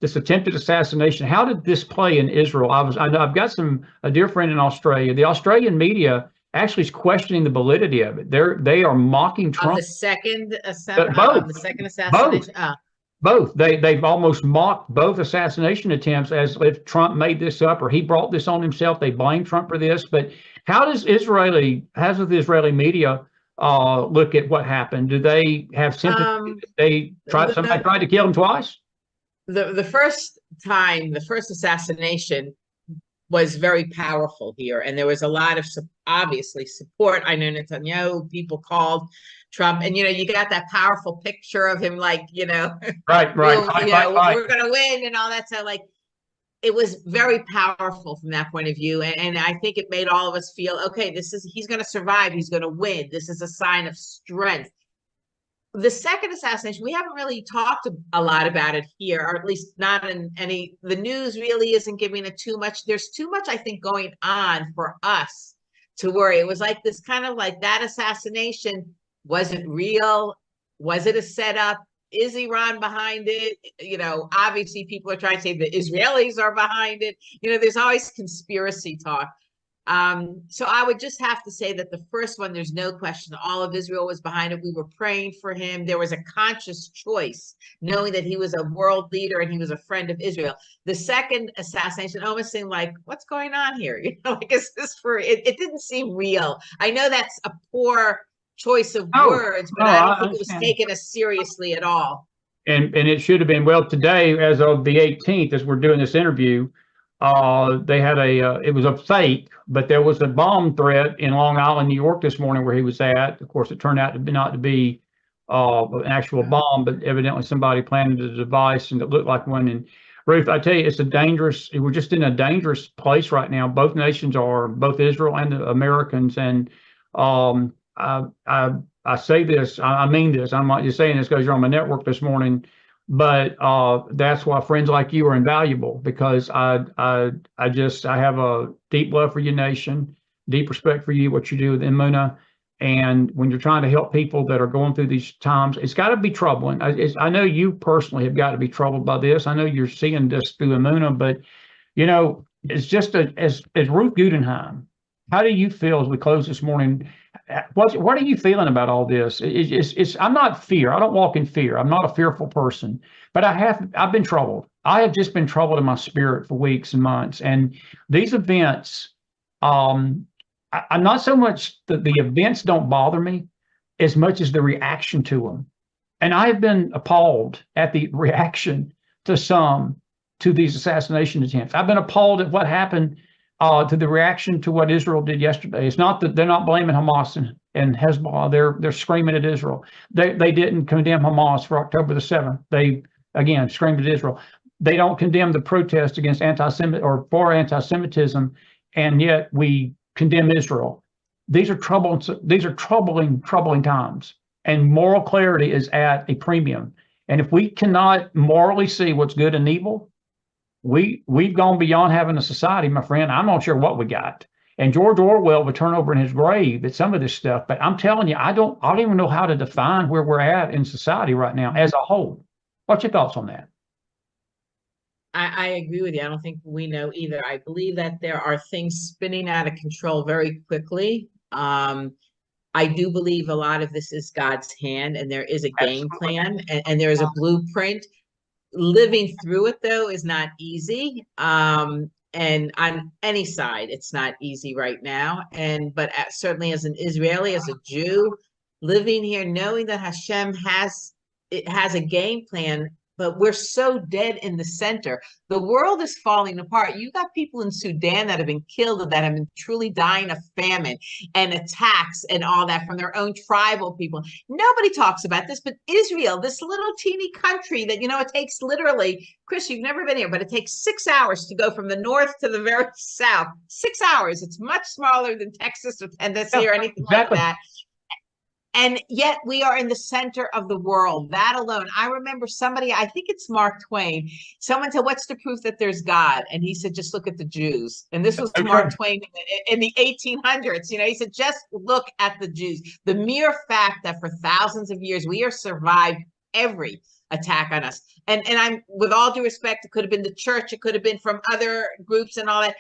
attempted assassination? How did this play in Israel? I know I've got a dear friend in Australia. The Australian media actually is questioning the validity of it. They are mocking Trump. On the second assassination. Both. They've almost mocked both assassination attempts as if Trump made this up or he brought this on himself. They blame Trump for this. But how does the Israeli media look at what happened? Do they have sympathy? Somebody tried to kill him twice? The first assassination was very powerful here, and there was a lot of obviously support. I know Netanyahu, people called Trump, and you got that powerful picture of him, like right. We're gonna win and all that. So it was very powerful from that point of view, and I think it made all of us feel, okay, he's gonna survive, he's gonna win. This is a sign of strength. The second assassination, we haven't really talked a lot about it here, or at least not in any, the news really isn't giving it too much. There's too much, I think, going on for us to worry. It was like this kind of like that assassination wasn't real. Was it a setup? Is Iran behind it? Obviously people are trying to say the Israelis are behind it. There's always conspiracy talk. So I would just have to say that the first one, there's no question, all of Israel was behind it. We were praying for him. There was a conscious choice, knowing that he was a world leader and he was a friend of Israel. The second assassination almost seemed like, what's going on here? Is this it didn't seem real. I know that's a poor choice of words, but I don't think it was taken as seriously at all. And it should have been. Well, today, as of the 18th, as we're doing this interview, they had it was a fake, but there was a bomb threat in Long Island, New York this morning where he was at. Of course, it turned out not to be an actual bomb, but evidently somebody planted a device and it looked like one. And Ruth, I tell you, we're just in a dangerous place right now. Both nations are, both Israel and the Americans. And I say this, I mean this, I'm not just saying this because you're on my network this morning. But that's why friends like you are invaluable, because I have a deep love for your nation, deep respect for you, what you do with Emunah. And when you're trying to help people that are going through these times, it's got to be troubling. I know you personally have got to be troubled by this. I know you're seeing this through Emunah, but it's just as Ruth Guggenheim, how do you feel as we close this morning? What are you feeling about all this? I'm not fear. I don't walk in fear. I'm not a fearful person, but I've been troubled. I have just been troubled in my spirit for weeks and months. And these events, I'm not so much that the events don't bother me as much as the reaction to them. And I have been appalled at the reaction to these assassination attempts. I've been appalled at what happened to the reaction to what Israel did yesterday. It's not that they're not blaming Hamas and Hezbollah. They're screaming at Israel. They didn't condemn Hamas for October the 7th. They, again, screamed at Israel. They don't condemn the protest against anti-Semitism, and yet we condemn Israel. These are troubling times, and moral clarity is at a premium. And if we cannot morally see what's good and evil, we've gone beyond having a society, my friend. I'm not sure what we got. And George Orwell would turn over in his grave at some of this stuff. But I'm telling you, I don't even know how to define where we're at in society right now as a whole. What's your thoughts on that? I agree with you. I don't think we know either. I believe that there are things spinning out of control very quickly. I do believe a lot of this is God's hand, and there is a game plan, and there is a blueprint. Living through it, though, is not easy. And on any side, it's not easy right now. But certainly as an Israeli, as a Jew, living here, knowing that Hashem has a game plan, but we're so dead in the center. The world is falling apart. You got people in Sudan that have been killed, that have been truly dying of famine and attacks and all that from their own tribal people. Nobody talks about this, but Israel, this little teeny country that, it takes literally, Chris, you've never been here, but it takes 6 hours to go from the north to the very south. 6 hours. It's much smaller than Texas or Tennessee or anything like that. And yet we are in the center of the world. That alone. I remember somebody, I think it's Mark Twain, someone said, what's the proof that there's God? And he said, just look at the Jews. And this was Mark Twain in the 1800s. He said, just look at the Jews. The mere fact that for thousands of years, we have survived every attack on us. And I'm, with all due respect, it could have been the church, it could have been from other groups and all that.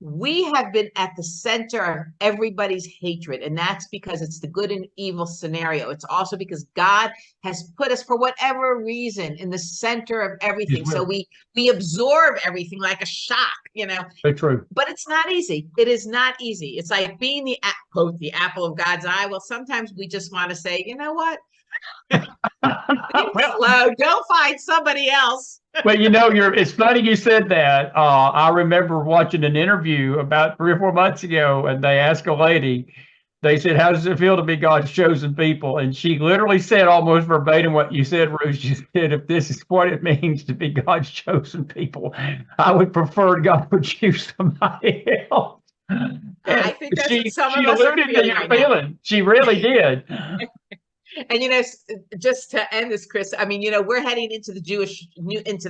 We have been at the center of everybody's hatred, and that's because it's the good and evil scenario. It's also because God has put us, for whatever reason, in the center of everything. So we absorb everything like a shock, Very true. But it's not easy. It is not easy. It's like being the quote, the apple of God's eye. Well, sometimes we just want to say, you know what? Slow. Go find somebody else. Well, it's funny you said that. I remember watching an interview about 3 or 4 months ago, and they asked a lady, they said, how does it feel to be God's chosen people? And she literally said almost verbatim what you said, Ruth. She said, if this is what it means to be God's chosen people, I would prefer God would choose somebody else. I think that's what some of us are feeling. She really did. And just to end this, Chris, I mean, we're heading into the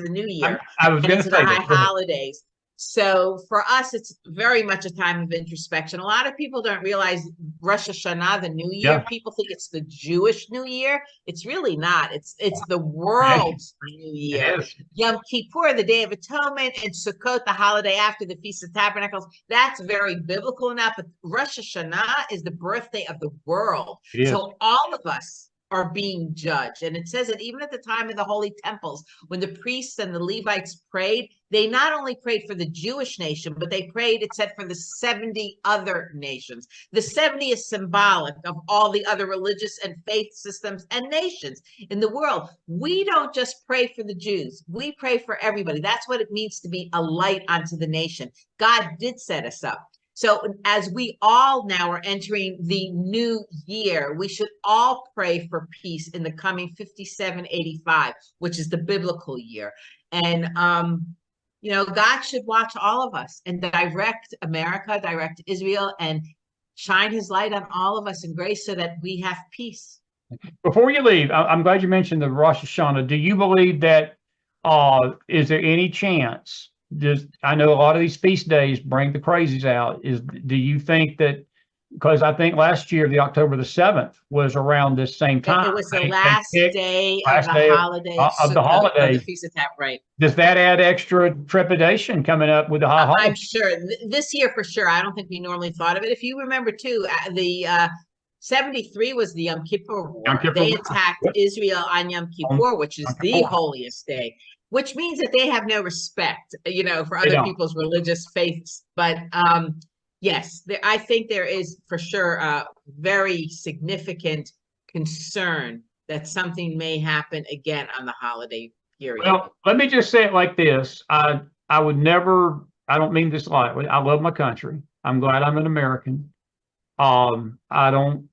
new year. I was going to say the high holidays. So for us, it's very much a time of introspection. A lot of people don't realize Rosh Hashanah, the New Year. Yeah. People think it's the Jewish New Year. It's really not. It's the world's New Year. Yom Kippur, the Day of Atonement, and Sukkot, the holiday after the Feast of Tabernacles. That's very biblical enough. But Rosh Hashanah is the birthday of the world. So all of us are being judged. And it says that even at the time of the holy temples, when the priests and the Levites prayed, they not only prayed for the Jewish nation, but they prayed, it said, for the 70 other nations. The 70 is symbolic of all the other religious and faith systems and nations in the world. We don't just pray for the Jews. We pray for everybody. That's what it means to be a light unto the nation. God did set us up. So as we all now are entering the new year, we should all pray for peace in the coming 5785, which is the biblical year. And, God should watch all of us and direct America, direct Israel, and shine his light on all of us in grace so that we have peace. Before you leave, I'm glad you mentioned the Rosh Hashanah. Do you believe that, is there any chance? I know a lot of these feast days bring the crazies out. Do you think that, because I think last year, the October the 7th was around this same time. It was the last day of the holidays. Of the holidays. Of the Feast of Tabernacles, right. Does that add extra trepidation coming up with the high holidays? I'm sure. This year for sure. I don't think we normally thought of it. If you remember too, the 73 was the Yom Kippur War. They attacked Israel on Yom Kippur, which is the holiest day. Which means that they have no respect, for other people's religious faiths. But yes, I think there is for sure a very significant concern that something may happen again on the holiday period. Well, let me just say it like this. I would never, I don't mean this lightly. I love my country. I'm glad I'm an American. I don't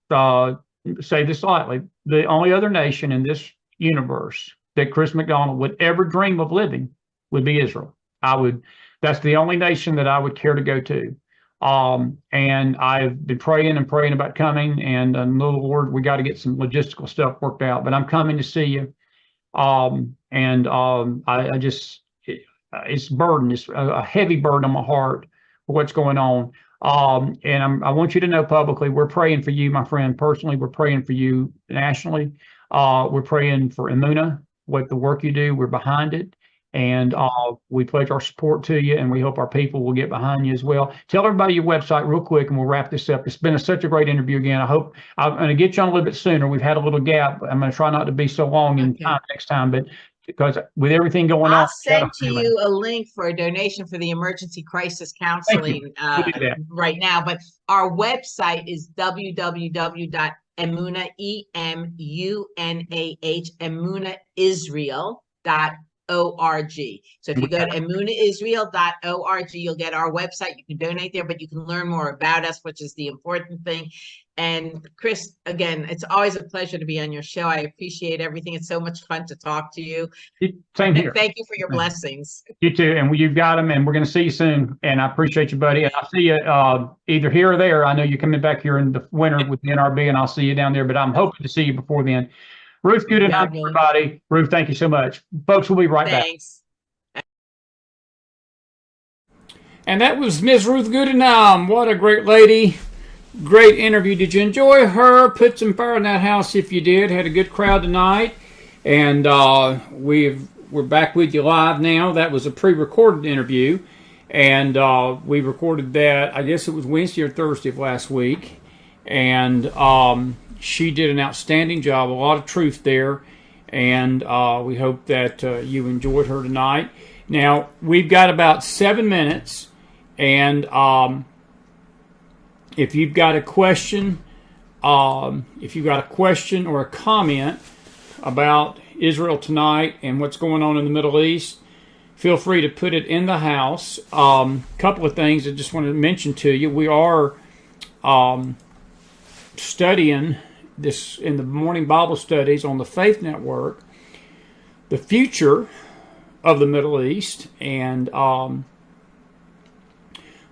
say this lightly. The only other nation in this universe that Chris McDonald would ever dream of living would be Israel. That's the only nation that I would care to go to. And I've been praying about coming, and Lord, we got to get some logistical stuff worked out, but I'm coming to see you. It's burden. It's a heavy burden on my heart for what's going on. And I want you to know publicly, we're praying for you, my friend. Personally, we're praying for you nationally. We're praying for Emunah. What the work you do, we're behind it, and we pledge our support to you, and we hope our people will get behind you as well. Tell everybody your website real quick, and we'll wrap this up. It's been such a great interview again. I hope I'm going to get you on a little bit sooner. We've had a little gap. I'm going to try not to be so long in time next time, but because with everything going on, I'll send to you a link for a donation for the emergency crisis counseling right now. But our website is www.Emunah, EMUNAH, Emunah Israel So if you go to emunahisrael.org, you'll get our website. You can donate there, but you can learn more about us, which is the important thing. And Chris, again, it's always a pleasure to be on your show. I appreciate everything. It's so much fun to talk to you. Same here. Thank you for your blessings. You too. And you've got them, and we're going to see you soon. And I appreciate you, buddy. And I'll see you either here or there. I know you're coming back here in the winter with the NRB, and I'll see you down there, but I'm hoping to see you before then. Ruth, good night, everybody. Ruth, thank you so much. Folks, we'll be right back. Thanks. And that was Ms. Ruth Guggenheim. What a great lady. Great interview. Did you enjoy her? Put some fire in that house if you did. Had a good crowd tonight. And we're back with you live now. That was a pre-recorded interview. And we recorded that, I guess it was Wednesday or Thursday of last week. And she did an outstanding job. A lot of truth there. And we hope that you enjoyed her tonight. Now, we've got about 7 minutes. And if you've got a question, or a comment about Israel tonight and what's going on in the Middle East, feel free to put it in the house. Couple of things I just wanted to mention to you. We are studying this in the morning Bible studies on the Faith Network, the future of the Middle East, and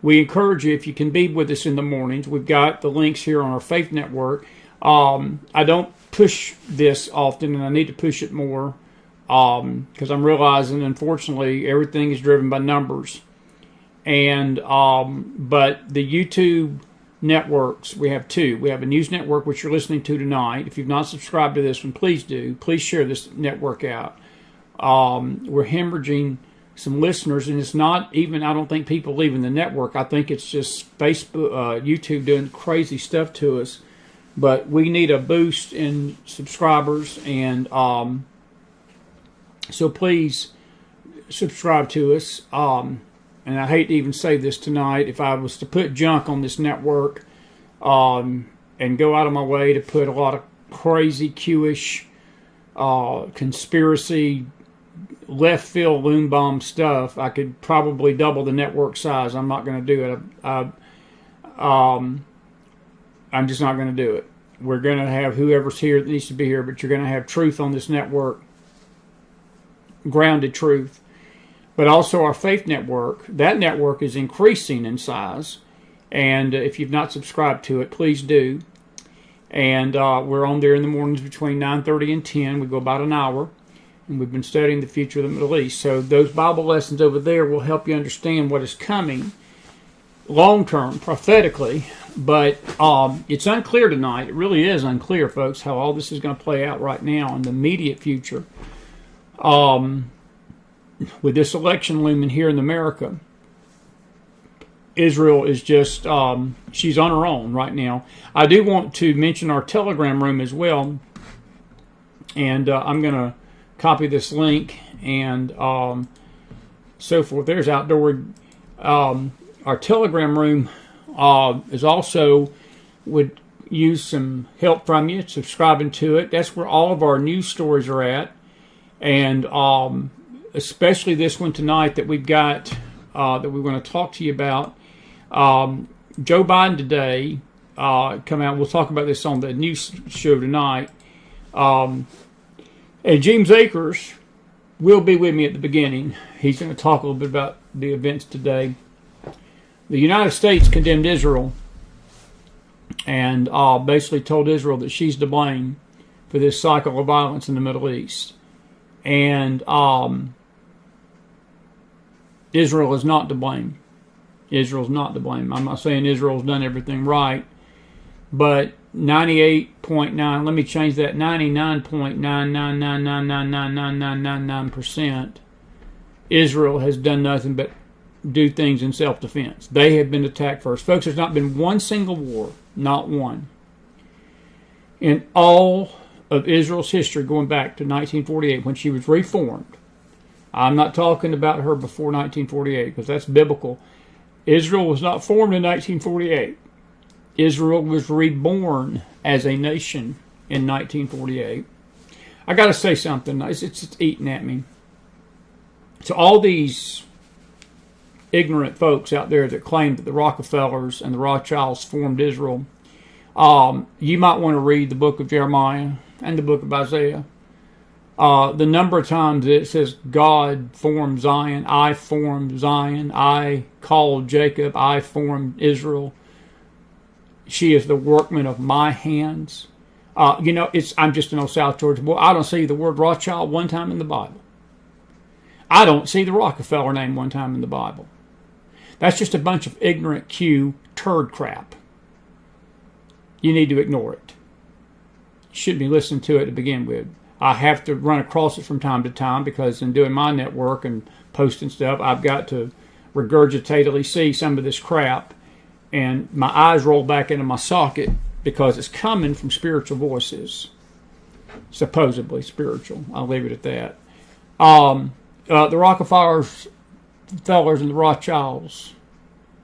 we encourage you, if you can be with us in the mornings. We've got the links here on our Faith Network. I don't push this often, and I need to push it more because I'm realizing, unfortunately, everything is driven by numbers. And but the YouTube networks, we have two. We have a news network, which you're listening to tonight. If you've not subscribed to this one, please do. Please share this network out. We're hemorrhaging some listeners, and it's not even, I don't think, people leaving the network. I think it's just Facebook, YouTube doing crazy stuff to us. But we need a boost in subscribers, and so please subscribe to us. And I hate to even say this tonight. If I was to put junk on this network and go out of my way to put a lot of crazy Q-ish conspiracy left field loon bomb stuff, I could probably double the network size. I'm not going to do it. I'm just not going to do it. We're going to have whoever's here that needs to be here, but you're going to have truth on this network, grounded truth. But also our Faith Network, that network is increasing in size. And if you've not subscribed to it, please do. And we're on there in the mornings between 9:30 and 10. We go about an hour. And we've been studying the future of the Middle East. So those Bible lessons over there will help you understand what is coming long-term, prophetically. But it's unclear tonight. It really is unclear, folks, how all this is going to play out right now in the immediate future. With this election looming here in America, Israel is just, she's on her own right now. I do want to mention our Telegram room as well. And I'm going to copy this link and so forth. There's outdoor. Our Telegram room is also would use some help from you subscribing to it. That's where all of our news stories are at, and especially this one tonight that we've got that we're going to talk to you about. Joe Biden today come out. We'll talk about this on the news show tonight. And James Akers will be with me at the beginning. He's going to talk a little bit about the events today. The United States condemned Israel and basically told Israel that she's to blame for this cycle of violence in the Middle East. And Israel is not to blame. Israel's not to blame. I'm not saying Israel's done everything right, but 98.9, let me change that, 99.999999999% Israel has done nothing but do things in self-defense. They have been attacked first. Folks, there's not been one single war, not one, in all of Israel's history going back to 1948 when she was reformed. I'm not talking about her before 1948 because that's biblical. Israel was not formed in 1948. Israel was reborn as a nation in 1948. I got to say something. It's eating at me. So all these ignorant folks out there that claim that the Rockefellers and the Rothschilds formed Israel, you might want to read the book of Jeremiah and the book of Isaiah. The number of times it says God formed Zion, I formed Zion, I called Jacob, I formed Israel. She is the workman of my hands. I'm just an old South Georgia boy. I don't see the word Rothschild one time in the Bible. I don't see the Rockefeller name one time in the Bible. That's just a bunch of ignorant Q turd crap. You need to ignore it. You shouldn't be listening to it to begin with. I have to run across it from time to time because in doing my network and posting stuff, I've got to regurgitatedly see some of this crap, and my eyes roll back into my socket because it's coming from spiritual voices. Supposedly spiritual. I'll leave it at that. The Rockefellers and the Rothschilds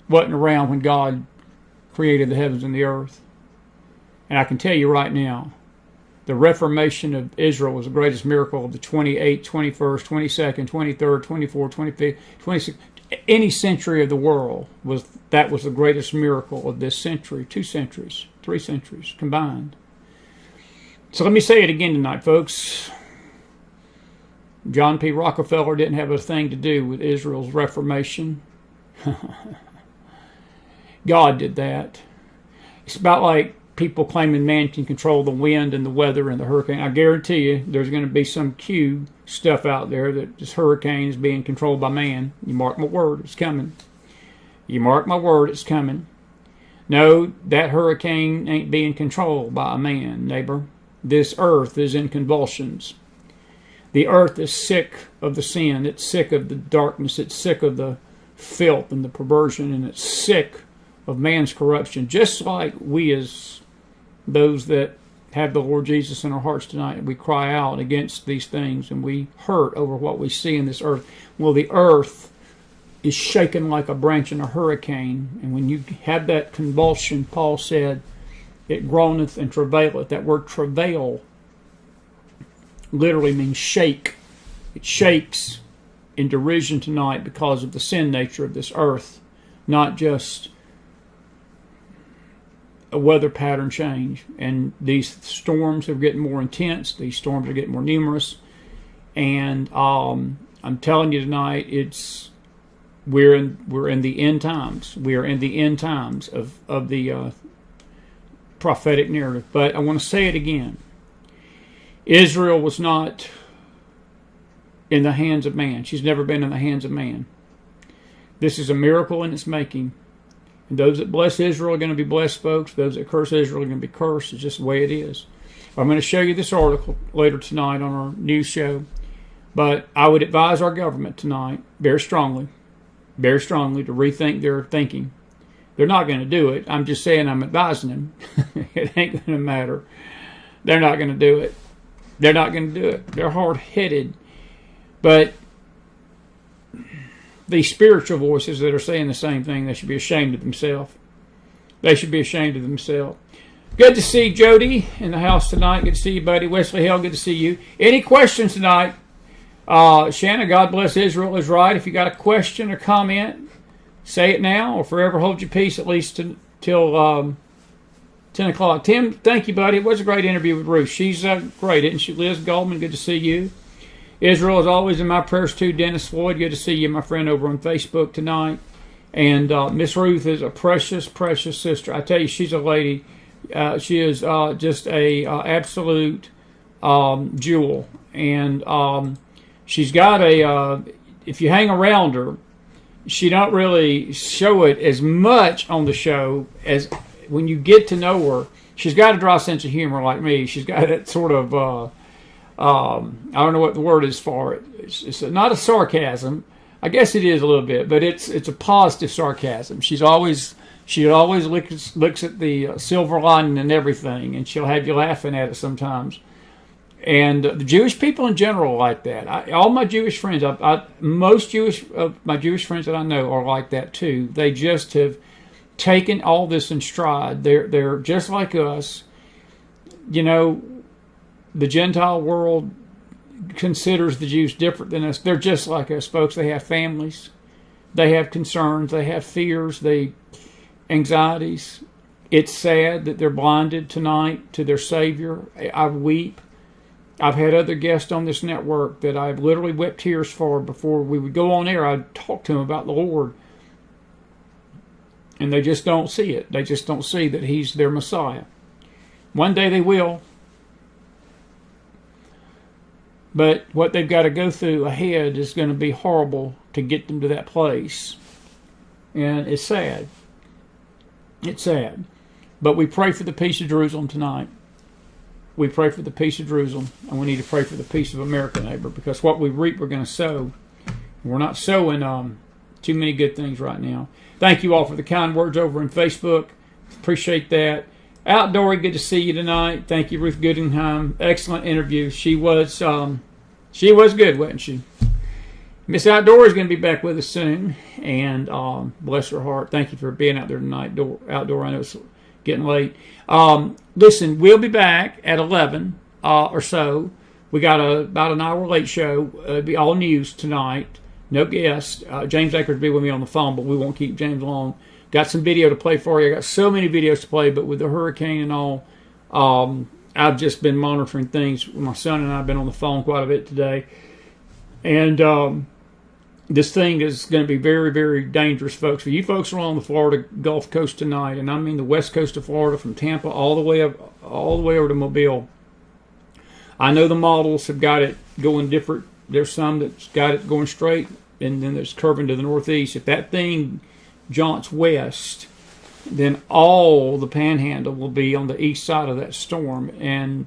wasn't around when God created the heavens and the earth. And I can tell you right now, the Reformation of Israel was the greatest miracle of the 28th, 21st, 22nd, 23rd, 24th, 25th, 26th, any century of the world. That was the greatest miracle of this century, 2 centuries, 3 centuries combined. So let me say it again tonight, folks. John P. Rockefeller didn't have a thing to do with Israel's Reformation. God did that. It's about like people claiming man can control the wind and the weather and the hurricane. I guarantee you there's going to be some Q stuff out there that this hurricane is being controlled by man. You mark my word, it's coming. You mark my word, it's coming. No, that hurricane ain't being controlled by a man, neighbor. This earth is in convulsions. The earth is sick of the sin. It's sick of the darkness. It's sick of the filth and the perversion. And it's sick of man's corruption. Just like we as those that have the Lord Jesus in our hearts tonight, we cry out against these things and we hurt over what we see in this earth. Well, the earth is shaken like a branch in a hurricane. And when you have that convulsion, Paul said, it groaneth and travaileth. That word travail literally means shake. It shakes in derision tonight because of the sin nature of this earth, not just a weather pattern change. And these storms are getting more intense. These storms are getting more numerous. And I'm telling you tonight, we're in the end times. We are in the end times of the prophetic narrative. But I want to say it again. Israel was not in the hands of man. She's never been in the hands of man. This is a miracle in its making. And those that bless Israel are going to be blessed, folks. Those that curse Israel are going to be cursed. It's just the way it is. I'm going to show you this article later tonight on our news show. But I would advise our government tonight, very strongly, to rethink their thinking. They're not going to do it. I'm just saying I'm advising them. It ain't going to matter. They're not going to do it. They're not going to do it. They're hard-headed. But these spiritual voices that are saying the same thing, they should be ashamed of themselves. They should be ashamed of themselves. Good to see Jody in the house tonight. Good to see you, buddy. Wesley Hill, good to see you. Any questions tonight? Shanna, God bless Israel is right. If you got a question or comment, say it now or forever hold your peace at least till 10 o'clock. Tim, thank you, buddy. It was a great interview with Ruth. She's great, isn't she? Liz Goldman, good to see you. Israel is always in my prayers too. Dennis Floyd, good to see you, my friend, over on Facebook tonight. And Miss Ruth is a precious, precious sister. I tell you, she's a lady. She is just a absolute jewel. And she's got if you hang around her, she don't really show it as much on the show as when you get to know her. She's got a dry sense of humor like me. She's got that sort of, I don't know what the word is for it. It's not a sarcasm. I guess it is a little bit, but it's a positive sarcasm. She always looks at the silver lining and everything, and she'll have you laughing at it sometimes. And the Jewish people in general are like that. All my Jewish friends, most of my Jewish friends that I know are like that too. They just have taken all this in stride. They're just like us. You know, the Gentile world considers the Jews different than us. They're just like us, folks. They have families. They have concerns. They have fears. Anxieties. It's sad that they're blinded tonight to their Savior. I weep. I've had other guests on this network that I've literally wept tears for before we would go on air. I'd talk to them about the Lord. And they just don't see it. They just don't see that He's their Messiah. One day they will. But what they've got to go through ahead is going to be horrible to get them to that place. And it's sad. It's sad. But we pray for the peace of Jerusalem tonight. We pray for the peace of Jerusalem. And we need to pray for the peace of America, neighbor. Because what we reap, we're going to sow. We're not sowing too many good things right now. Thank you all for the kind words over on Facebook. Appreciate that. Outdoory, good to see you tonight. Thank you, Ruth Guggenheim. Excellent interview. She was good, wasn't she? Miss Outdoor is going to be back with us soon, and bless her heart. Thank you for being out there tonight. Outdoor, I know it's getting late. Listen, we'll be back at 11 or so. We got about an hour late show. It'll be all news tonight. No guest. James Akers will be with me on the phone, but we won't keep James long. Got some video to play for you. I got so many videos to play, but with the hurricane and all, I've just been monitoring things. My son and I have been on the phone quite a bit today. And this thing is going to be very, very dangerous, folks. For you folks along the Florida Gulf Coast tonight, and I mean the west coast of Florida from Tampa all the way over to Mobile. I know the models have got it going different. There's some that's got it going straight, and then there's curving to the northeast. If that thing jaunts west, then all the panhandle will be on the east side of that storm, and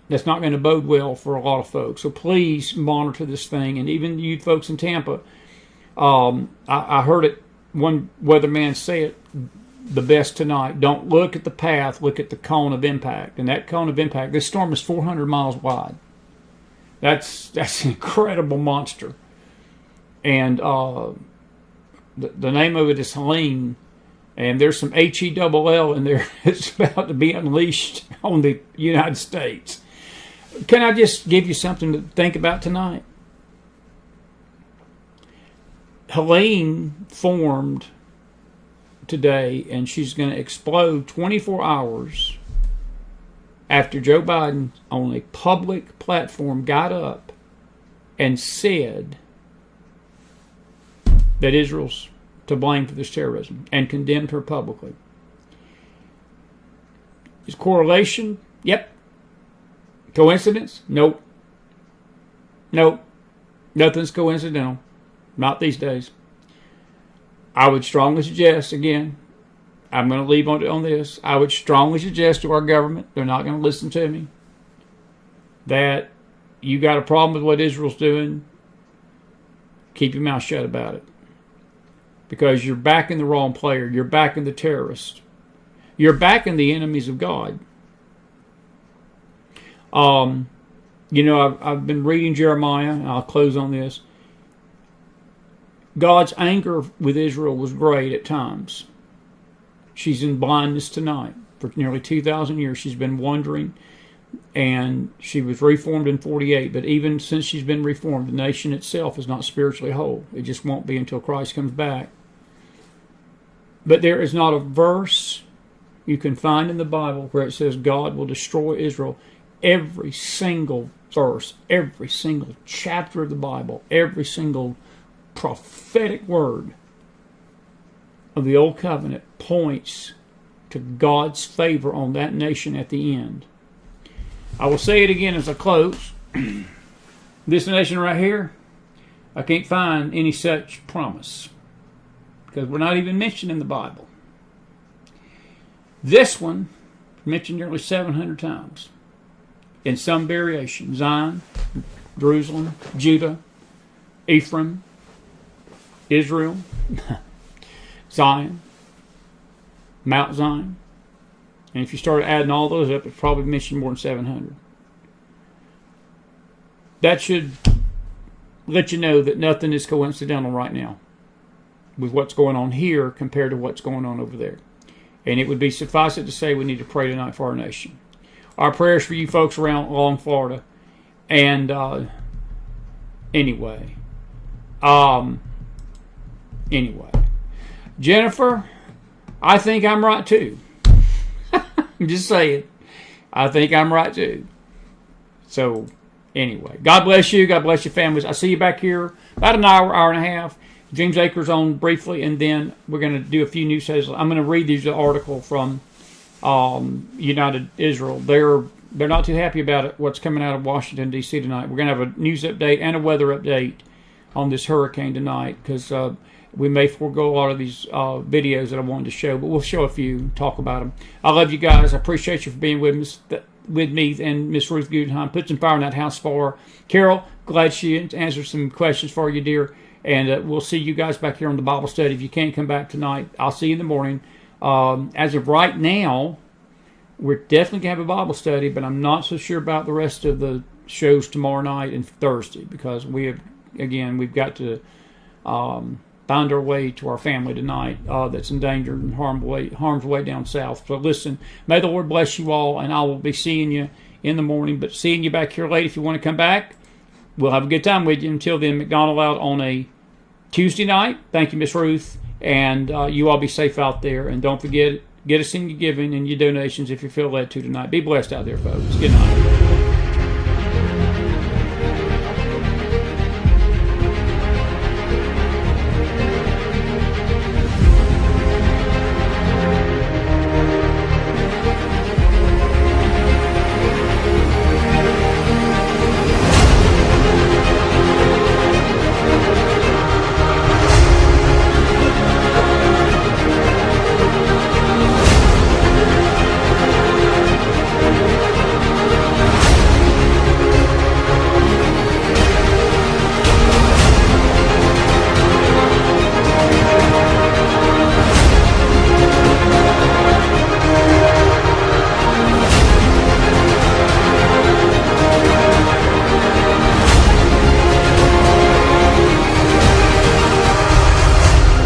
that's not going to bode well for a lot of folks. So please monitor this thing, and even you folks in Tampa. I heard it, one weatherman say it the best tonight. Don't look at the path, look at the cone of impact. And that cone of impact, this storm is 400 miles wide. That's an incredible monster. And the name of it is Helen, and there's some Hell in there. It's about to be unleashed on the United States. Can I just give you something to think about tonight? Helen formed today, and she's going to explode 24 hours after Joe Biden on a public platform got up and said that Israel's to blame for this terrorism and condemned her publicly. Is correlation? Yep. Coincidence? Nope. Nope. Nothing's coincidental. Not these days. I would strongly suggest, again, I'm going to leave on this. I would strongly suggest to our government, they're not going to listen to me, that you got a problem with what Israel's doing, keep your mouth shut about it. Because you're backing the wrong player. You're backing the terrorist. You're backing the enemies of God. I've been reading Jeremiah, and I'll close on this. God's anger with Israel was great at times. She's in blindness tonight. For nearly 2,000 years, she's been wandering, and she was reformed in 48. But even since she's been reformed, the nation itself is not spiritually whole. It just won't be until Christ comes back. But there is not a verse you can find in the Bible where it says God will destroy Israel. Every single verse, every single chapter of the Bible, every single prophetic word of the Old Covenant points to God's favor on that nation at the end. I will say it again as I close. This nation right here, I can't find any such promise, because we're not even mentioned in the Bible. This one, mentioned nearly 700 times in some variation. Zion, Jerusalem, Judah, Ephraim, Israel, Zion, Mount Zion. And if you start adding all those up, it's probably mentioned more than 700. That should let you know that nothing is coincidental right now with what's going on here compared to what's going on over there. And it would be suffice it to say we need to pray tonight for our nation. our prayers for you folks along Florida. And anyway, Jennifer, I think I'm right too. I'm just saying, I think I'm right too. So anyway, God bless you. God bless your families. I see you back here about an hour and a half. James Akers on briefly, and then we're going to do a few news headlines. I'm going to read these article from United Israel. They're not too happy about it, what's coming out of Washington, D.C. tonight. We're going to have a news update and a weather update on this hurricane tonight, because we may forego a lot of these videos that I wanted to show, but we'll show a few, talk about them. I love you guys. I appreciate you for being with me and Miss Ruth Guggenheim. Put some fire in that house for her. Carol, glad she answered some questions for you, dear. And we'll see you guys back here on the Bible study. If you can't come back tonight, I'll see you in the morning. As of right now, we're definitely going to have a Bible study, but I'm not so sure about the rest of the shows tomorrow night and Thursday, because we've got to find our way to our family tonight that's in danger and harm's way down south. So listen, may the Lord bless you all, and I will be seeing you in the morning, but seeing you back here late if you want to come back. We'll have a good time with you. Until then, McDonald out on a Tuesday night. Thank you, Miss Ruth. And you all be safe out there. And don't forget, get us in your giving and your donations if you feel led to tonight. Be blessed out there, folks. Good night.